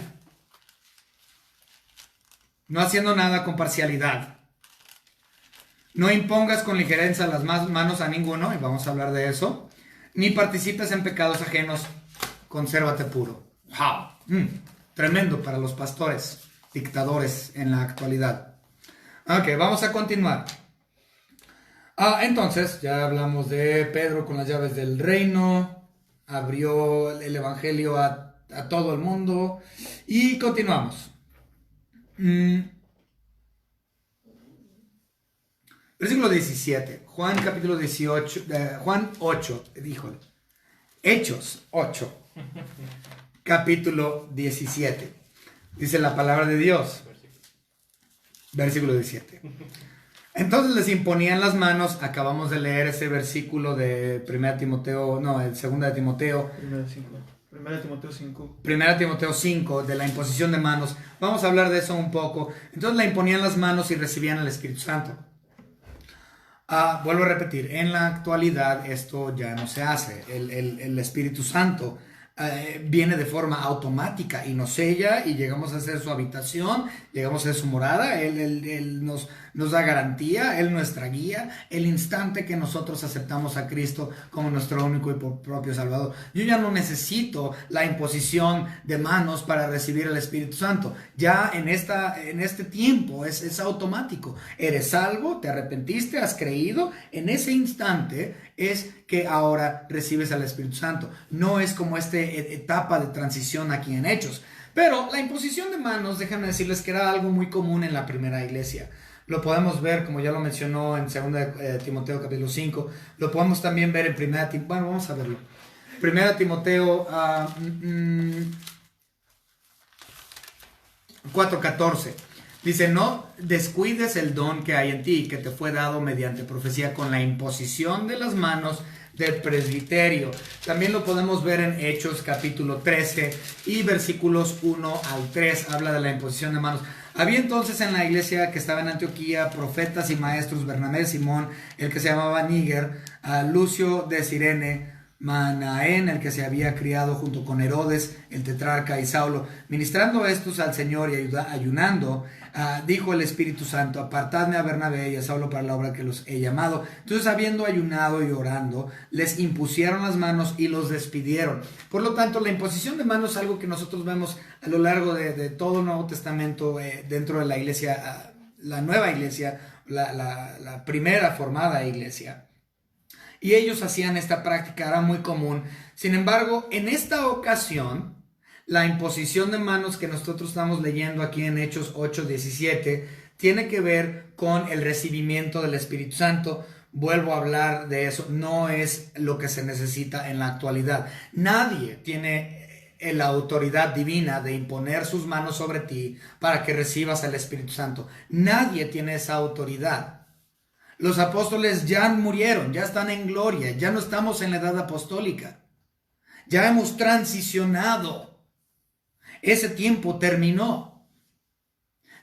No haciendo nada con parcialidad. No impongas con ligereza las manos a ninguno, y vamos a hablar de eso, ni participes en pecados ajenos, consérvate puro. ¡Wow! Tremendo para los pastores, dictadores en la actualidad. Ok, vamos a continuar. Entonces, ya hablamos de Pedro con las llaves del reino, abrió el evangelio a todo el mundo, y continuamos. Versículo 17, Juan capítulo 18, Juan 8, híjole, Hechos 8, capítulo 17, dice la palabra de Dios, versículo 17. Entonces les imponían las manos, acabamos de leer ese versículo de 1 Timoteo, no, el 2 de Timoteo. 1 Timoteo 5. 1 Timoteo 5, de la imposición de manos. Vamos a hablar de eso un poco. Entonces le imponían las manos y recibían el Espíritu Santo. Vuelvo a repetir, en la actualidad esto ya no se hace. El Espíritu Santo viene de forma automática y nos sella y llegamos a ser su habitación, llegamos a ser su morada. Él nos da garantía, Él nuestra guía, el instante que nosotros aceptamos a Cristo como nuestro único y propio Salvador. Yo ya no necesito la imposición de manos para recibir el Espíritu Santo. Ya en este tiempo es automático. Eres salvo, te arrepentiste, has creído, en ese instante es que ahora recibes al Espíritu Santo. No es como esta etapa de transición aquí en Hechos. Pero la imposición de manos, déjenme decirles que era algo muy común en la primera iglesia. Lo podemos ver, como ya lo mencionó en 2 Timoteo capítulo 5. Lo podemos también ver en 1 Timoteo. Bueno, vamos a verlo. 1 Timoteo 4:14. Dice, no descuides el don que hay en ti, que te fue dado mediante profecía con la imposición de las manos del presbiterio. También lo podemos ver en Hechos capítulo 13 y versículos 1 al 3. Habla de la imposición de manos. Había entonces en la iglesia que estaba en Antioquía profetas y maestros, Bernabé de Simón, el que se llamaba Níger, Lucio de Cirene, Manaén, el que se había criado junto con Herodes, el tetrarca, y Saulo. Ministrando estos al Señor y ayunando, dijo el Espíritu Santo, apartadme a Bernabé y a Saulo para la obra que los he llamado. Entonces, habiendo ayunado y orando, les impusieron las manos y los despidieron. Por lo tanto, la imposición de manos es algo que nosotros vemos a lo largo de todo el Nuevo Testamento, dentro de la iglesia, la nueva iglesia, la primera formada iglesia. Y ellos hacían esta práctica, era muy común. Sin embargo, en esta ocasión, la imposición de manos que nosotros estamos leyendo aquí en Hechos 8:17 tiene que ver con el recibimiento del Espíritu Santo. Vuelvo a hablar de eso, no es lo que se necesita en la actualidad. Nadie tiene la autoridad divina de imponer sus manos sobre ti para que recibas el Espíritu Santo. Nadie tiene esa autoridad. Los apóstoles ya murieron, ya están en gloria, ya no estamos en la edad apostólica. Ya hemos transicionado. Ese tiempo terminó.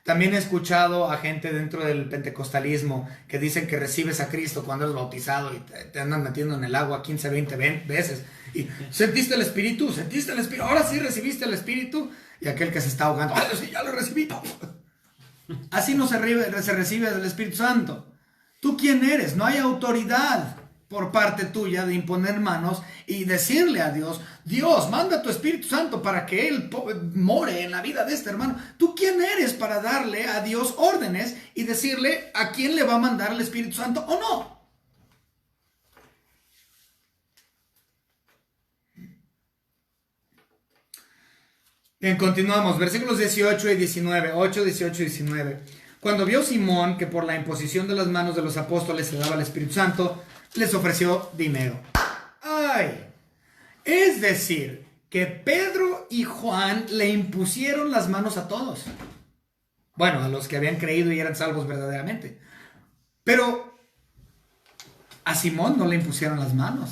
También he escuchado a gente dentro del pentecostalismo que dicen que recibes a Cristo cuando eres bautizado y te andan metiendo en el agua 15, 20 veces. Y ¿sentiste el Espíritu? ¿Sentiste el Espíritu? Ahora sí recibiste el Espíritu. Y aquel que se está ahogando, ¡ay, sí, ya lo recibí! Así no se recibe el Espíritu Santo. ¿Tú quién eres? No hay autoridad por parte tuya de imponer manos y decirle a Dios, Dios, manda tu Espíritu Santo para que Él more en la vida de este hermano. ¿Tú quién eres para darle a Dios órdenes y decirle a quién le va a mandar el Espíritu Santo o no? Bien, continuamos. Versículos 18 y 19. 8, 18 y 19. Cuando vio Simón que por la imposición de las manos de los apóstoles se daba el Espíritu Santo, les ofreció dinero. ¡Ay! Es decir, que Pedro y Juan le impusieron las manos a todos. Bueno, a los que habían creído y eran salvos verdaderamente. Pero a Simón no le impusieron las manos.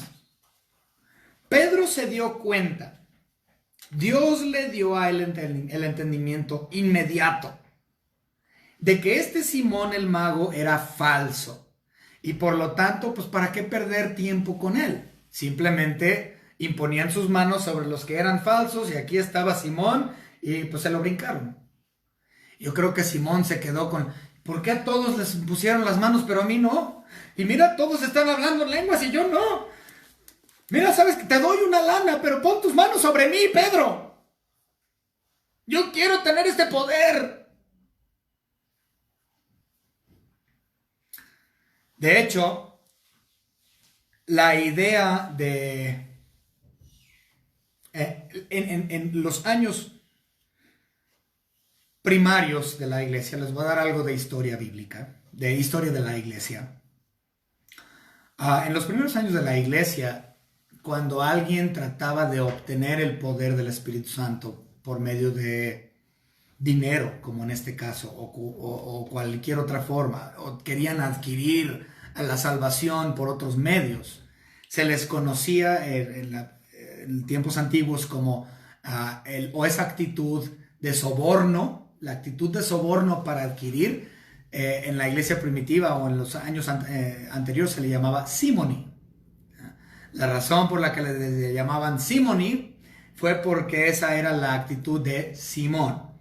Pedro se dio cuenta. Dios le dio a él el entendimiento inmediato. de que este Simón el mago era falso. Y por lo tanto, pues ¿para qué perder tiempo con él? Simplemente imponían sus manos sobre los que eran falsos y aquí estaba Simón y pues se lo brincaron. Yo creo que Simón se quedó con, ¿por qué a todos les pusieron las manos pero a mí no? Y mira, todos están hablando lenguas y yo no. Mira, sabes que te doy una lana, pero pon tus manos sobre mí, Pedro. Yo quiero tener este poder. De hecho, la idea de... en los años primarios de la iglesia, les voy a dar algo de historia bíblica, de historia de la iglesia. En los primeros años de la iglesia, cuando alguien trataba de obtener el poder del Espíritu Santo por medio de dinero, como en este caso, o cualquier otra forma, o querían adquirir la salvación por otros medios, se les conocía en tiempos antiguos como esa actitud de soborno, la actitud de soborno para adquirir. En la iglesia primitiva o en los años anteriores se le llamaba simony. La razón por la que le llamaban simony fue porque esa era la actitud de Simón.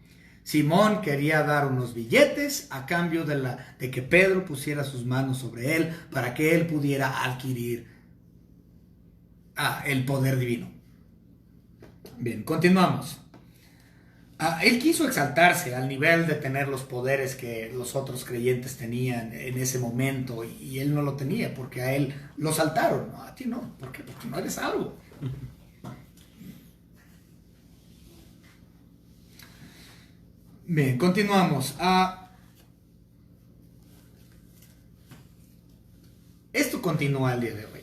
Simón quería dar unos billetes a cambio de que Pedro pusiera sus manos sobre él para que él pudiera adquirir el poder divino. Bien, continuamos. Él quiso exaltarse al nivel de tener los poderes que los otros creyentes tenían en ese momento y él no lo tenía porque a él lo saltaron. No, a ti no. ¿Por qué? Porque no eres algo. Bien, continuamos. Esto continúa el día de hoy.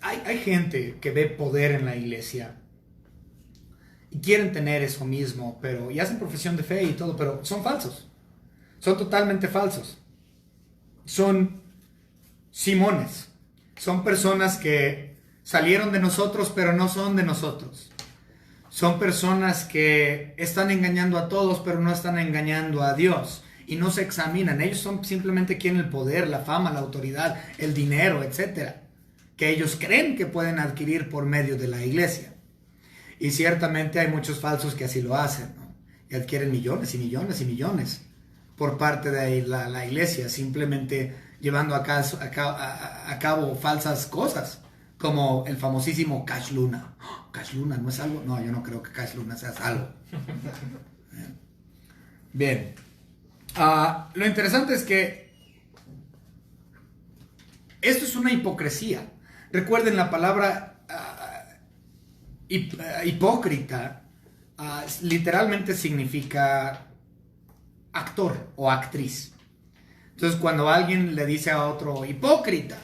Hay gente que ve poder en la iglesia y quieren tener eso mismo, y hacen profesión de fe y todo, pero son falsos. Son totalmente falsos. Son Simones. Son personas que salieron de nosotros, pero no son de nosotros. Son personas que están engañando a todos, pero no están engañando a Dios. Y no se examinan. Ellos son simplemente quieren el poder, la fama, la autoridad, el dinero, etc. Que ellos creen que pueden adquirir por medio de la iglesia. Y ciertamente hay muchos falsos que así lo hacen, ¿no? Y adquieren millones y millones y millones por parte de la iglesia, simplemente llevando a cabo falsas cosas, como el famosísimo Cash Luna. ¿Cash Luna no es algo? No, yo no creo que Cash Luna sea algo. Bien. Lo interesante es que esto es una hipocresía. Recuerden la palabra hipócrita, literalmente significa actor o actriz. Entonces cuando alguien le dice a otro hipócrita,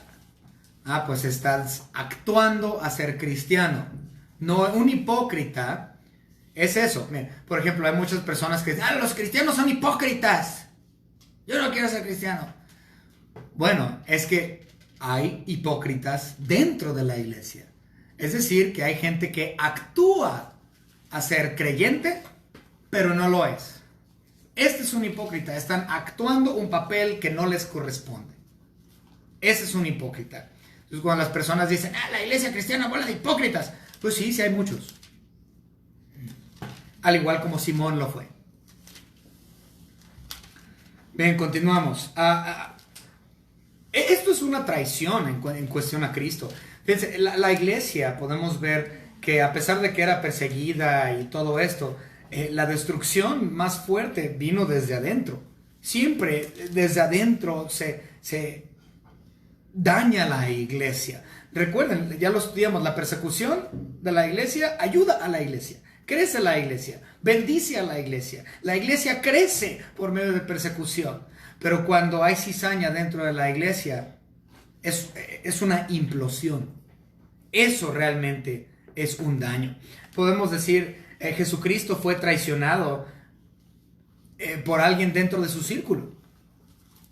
pues estás actuando a ser cristiano. No, un hipócrita es eso. Por ejemplo, hay muchas personas que dicen, los cristianos son hipócritas, yo no quiero ser cristiano. Bueno, es que hay hipócritas dentro de la iglesia. Es decir, que hay gente que actúa a ser creyente, pero no lo es. Este es un hipócrita. Están actuando un papel que no les corresponde. Ese es un hipócrita. Entonces, cuando las personas dicen, la iglesia cristiana bola de hipócritas, pues sí, sí hay muchos. Al igual como Simón lo fue. Bien, continuamos. Esto es una traición en cuestión a Cristo. Fíjense, la iglesia, podemos ver que a pesar de que era perseguida y todo esto, la destrucción más fuerte vino desde adentro. Siempre desde adentro se daña la iglesia. Recuerden, ya lo estudiamos, la persecución de la iglesia ayuda a la iglesia. Crece la iglesia, bendice a la iglesia. La iglesia crece por medio de persecución. Pero cuando hay cizaña dentro de la iglesia, es una implosión. Eso realmente es un daño. Podemos decir, Jesucristo fue traicionado por alguien dentro de su círculo.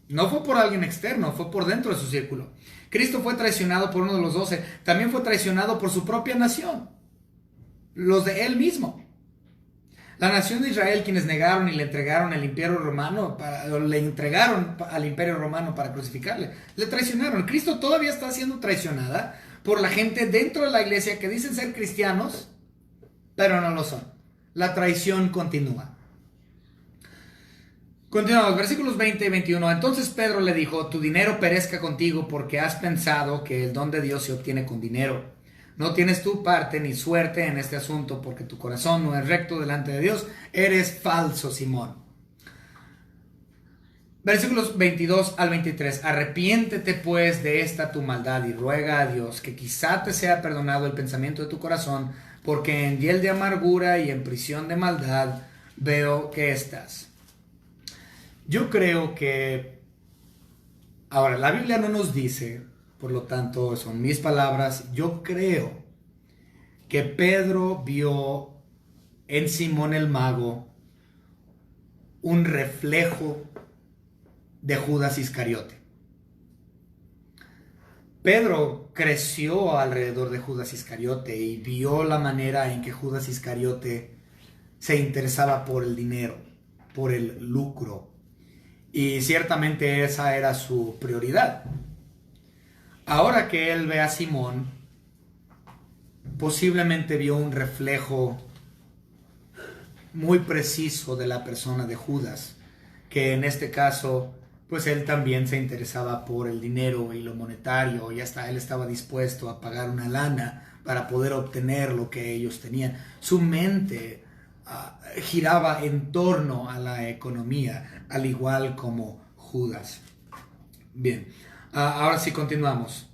No fue por alguien externo, fue por dentro de su círculo. Cristo fue traicionado por uno de los 12. También fue traicionado por su propia nación. Los de él mismo. La nación de Israel, quienes negaron y le entregaron al imperio romano, le entregaron al imperio romano para crucificarle, le traicionaron. Cristo todavía está siendo traicionada por la gente dentro de la iglesia que dicen ser cristianos, pero no lo son. La traición continúa. Continuamos, versículos 20 y 21. Entonces Pedro le dijo: tu dinero perezca contigo, porque has pensado que el don de Dios se obtiene con dinero. No tienes tu parte ni suerte en este asunto, porque tu corazón no es recto delante de Dios. Eres falso, Simón. Versículos 22 al 23. Arrepiéntete pues de esta tu maldad y ruega a Dios que quizá te sea perdonado el pensamiento de tu corazón, porque en hiel de amargura y en prisión de maldad veo que estás. Yo creo que... Ahora, la Biblia no nos dice, por lo tanto, son mis palabras. Yo creo que Pedro vio en Simón el mago un reflejo de Judas Iscariote. Pedro creció alrededor de Judas Iscariote y vio la manera en que Judas Iscariote se interesaba por el dinero, por el lucro. Y ciertamente esa era su prioridad. Ahora que él ve a Simón, posiblemente vio un reflejo muy preciso de la persona de Judas, que en este caso, pues él también se interesaba por el dinero y lo monetario, y hasta él estaba dispuesto a pagar una lana para poder obtener lo que ellos tenían. Su mente giraba en torno a la economía, al igual como Judas. Bien, ahora sí continuamos.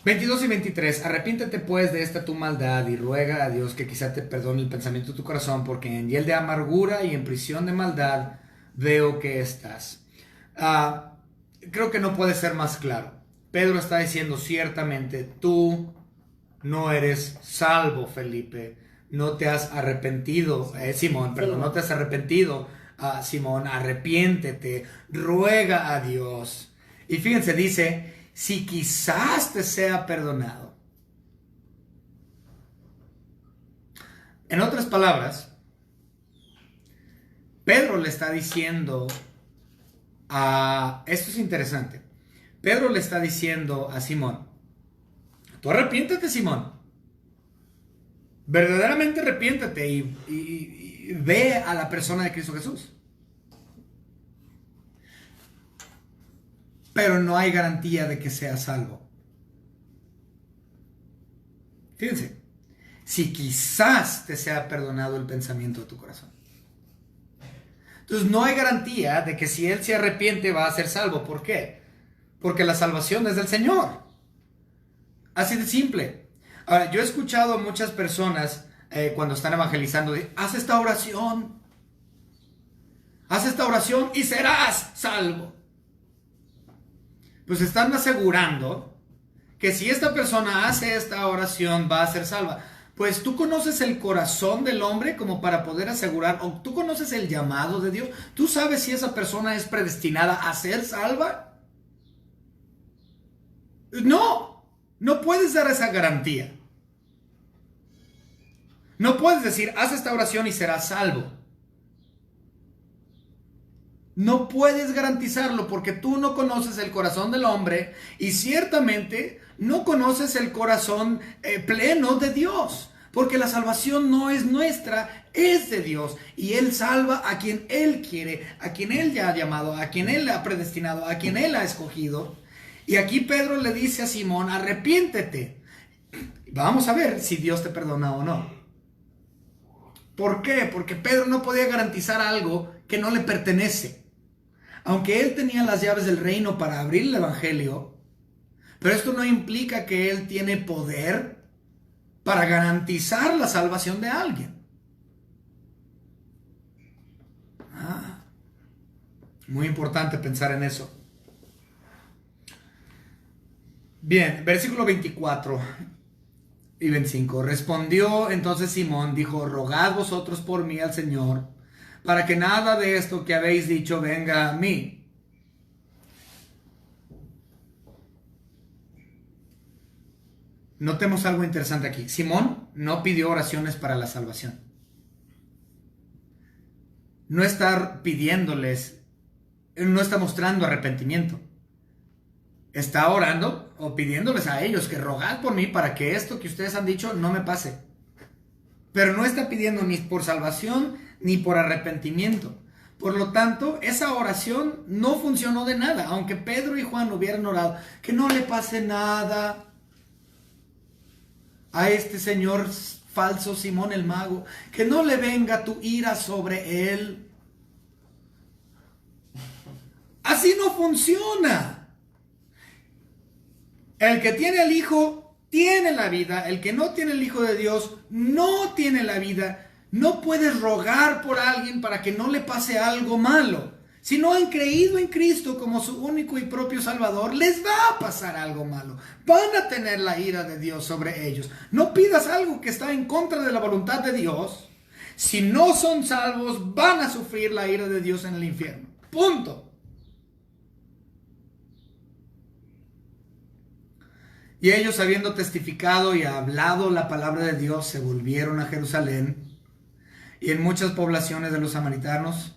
22 y 23. Arrepiéntete pues de esta tu maldad y ruega a Dios que quizá te perdone el pensamiento de tu corazón, porque en hiel de amargura y en prisión de maldad veo que estás. Creo que no puede ser más claro. Pedro está diciendo ciertamente: tú no eres salvo, Felipe. No te has arrepentido, Simón, perdón, no te has arrepentido, Simón. Arrepiéntete, ruega a Dios. Y fíjense, dice: si quizás te sea perdonado. En otras palabras, Pedro le está diciendo esto es interesante. Pedro le está diciendo a Simón: tú arrepiéntete, Simón. Verdaderamente arrepiéntete y ve a la persona de Cristo Jesús. Pero no hay garantía de que sea salvo. Fíjense, si quizás te sea perdonado el pensamiento de tu corazón. Entonces no hay garantía de que si él se arrepiente va a ser salvo. ¿Por qué? Porque la salvación es del Señor. Así de simple. Ahora, yo he escuchado a muchas personas cuando están evangelizando: haz esta oración y serás salvo. Pues están asegurando que si esta persona hace esta oración va a ser salva. Pues tú conoces el corazón del hombre como para poder asegurar, o tú conoces el llamado de Dios. ¿Tú sabes si esa persona es predestinada a ser salva? No puedes dar esa garantía. No puedes decir: haz esta oración y serás salvo. No puedes garantizarlo porque tú no conoces el corazón del hombre y ciertamente no conoces el corazón pleno de Dios. Porque la salvación no es nuestra, es de Dios. Y Él salva a quien Él quiere, a quien Él ya ha llamado, a quien Él ha predestinado, a quien Él ha escogido. Y aquí Pedro le dice a Simón: arrepiéntete. Vamos a ver si Dios te perdona o no. ¿Por qué? Porque Pedro no podía garantizar algo que no le pertenece. Aunque él tenía las llaves del reino para abrir el evangelio, pero esto no implica que él tiene poder para garantizar la salvación de alguien. Muy importante pensar en eso. Bien, versículo 24 y 25. Respondió entonces Simón, dijo: rogad vosotros por mí al Señor, para que nada de esto que habéis dicho venga a mí. Notemos algo interesante aquí. Simón no pidió oraciones para la salvación. no está pidiéndoles, no está mostrando arrepentimiento. Está orando o pidiéndoles a ellos que rogad por mí para que esto que ustedes han dicho no me pase. Pero no está pidiendo ni por salvación ni por arrepentimiento. Por lo tanto, esa oración no funcionó de nada. Aunque Pedro y Juan hubieran orado, que no le pase nada a este señor falso Simón el mago, que no le venga tu ira sobre él. Así no funciona. El que tiene al Hijo tiene la vida. El que no tiene el Hijo de Dios no tiene la vida. No puedes rogar por alguien para que no le pase algo malo. Si no han creído en Cristo como su único y propio Salvador, les va a pasar algo malo. Van a tener la ira de Dios sobre ellos. No pidas algo que está en contra de la voluntad de Dios. Si no son salvos, van a sufrir la ira de Dios en el infierno. Punto. Y ellos, habiendo testificado y hablado la palabra de Dios, se volvieron a Jerusalén, y en muchas poblaciones de los samaritanos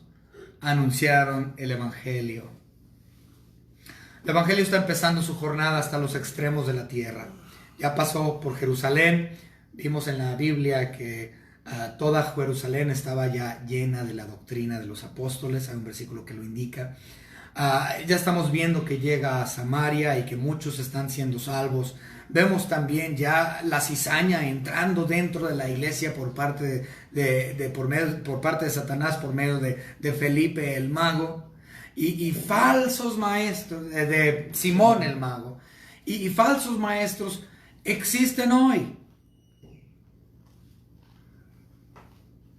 anunciaron el Evangelio. El Evangelio está empezando su jornada hasta los extremos de la tierra. Ya pasó por Jerusalén. Vimos en la Biblia que toda Jerusalén estaba ya llena de la doctrina de los apóstoles. Hay un versículo que lo indica. Ya estamos viendo que llega a Samaria y que muchos están siendo salvos. Vemos también ya la cizaña entrando dentro de la iglesia por parte por parte de Satanás, por medio de Felipe el mago y falsos maestros, de Simón el mago, y falsos maestros existen hoy.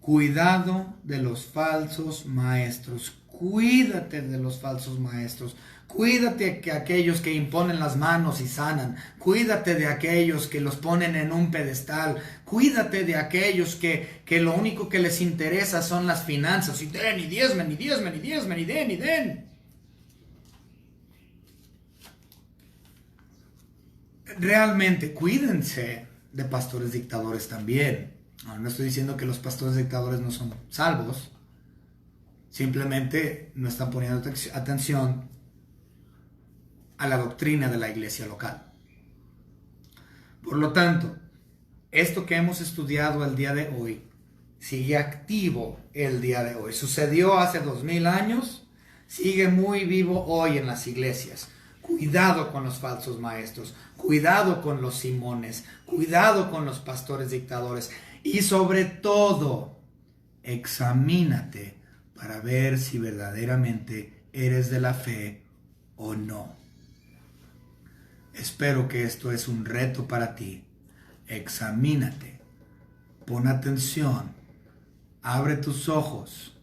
Cuidado de los falsos maestros. Cuídate de los falsos maestros. Cuídate de aquellos que imponen las manos y sanan. Cuídate de aquellos que los ponen en un pedestal. Cuídate de aquellos que lo único que les interesa son las finanzas. Y den, y diezmen, y diezmen, y diezmen, y den, y den. Realmente, cuídense de pastores dictadores también. No estoy diciendo que los pastores dictadores no son salvos. Simplemente no están poniendo atención a la doctrina de la iglesia local. Por lo tanto, esto que hemos estudiado el día de hoy sigue activo el día de hoy. Sucedió hace 2000 años, sigue muy vivo hoy en las iglesias. Cuidado con los falsos maestros, cuidado con los Simones, cuidado con los pastores dictadores y sobre todo, examínate para ver si verdaderamente eres de la fe o no. Espero que esto es un reto para ti. Examínate, pon atención, abre tus ojos.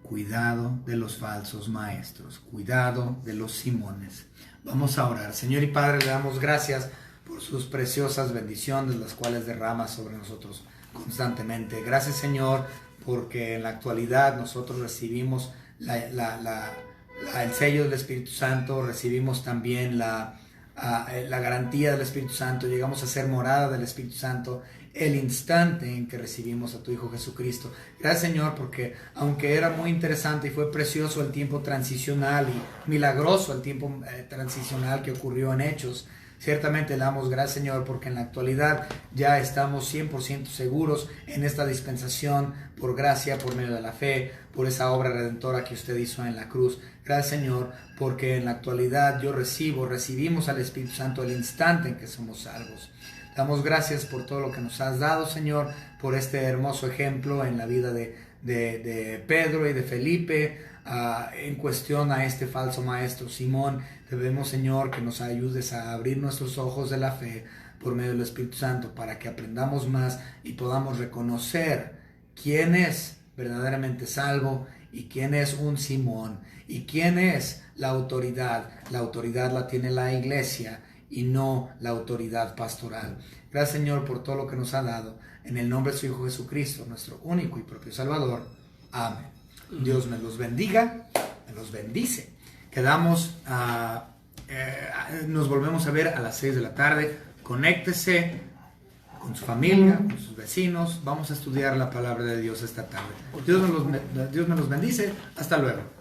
Cuidado de los falsos maestros, cuidado de los Simones. Vamos a orar. Señor y Padre, le damos gracias por sus preciosas bendiciones, las cuales derrama sobre nosotros constantemente. Gracias, Señor, porque en la actualidad nosotros recibimos el sello del Espíritu Santo, recibimos también la garantía del Espíritu Santo, llegamos a ser morada del Espíritu Santo el instante en que recibimos a tu Hijo Jesucristo. Gracias, Señor, porque aunque era muy interesante y fue precioso el tiempo transicional y milagroso el tiempo transicional que ocurrió en Hechos, ciertamente le damos gracias, Señor, porque en la actualidad ya estamos 100% seguros en esta dispensación por gracia, por medio de la fe, por esa obra redentora que usted hizo en la cruz. Gracias, Señor, porque en la actualidad recibimos al Espíritu Santo el instante en que somos salvos. Damos gracias por todo lo que nos has dado, Señor, por este hermoso ejemplo en la vida de Pedro y de Felipe, en cuestión a este falso maestro Simón. Te pedimos, Señor, que nos ayudes a abrir nuestros ojos de la fe por medio del Espíritu Santo para que aprendamos más y podamos reconocer quién es verdaderamente salvo y quién es un Simón y quién es la autoridad. La autoridad la tiene la iglesia y no la autoridad pastoral. Gracias, Señor, por todo lo que nos ha dado. En el nombre de su Hijo Jesucristo, nuestro único y propio Salvador. Amén. Dios me los bendiga, me los bendice. Nos volvemos a ver a las 6 de la tarde. Conéctese, con su familia, con sus vecinos. Vamos a estudiar la palabra de Dios esta tarde. Dios me los bendice. Hasta luego.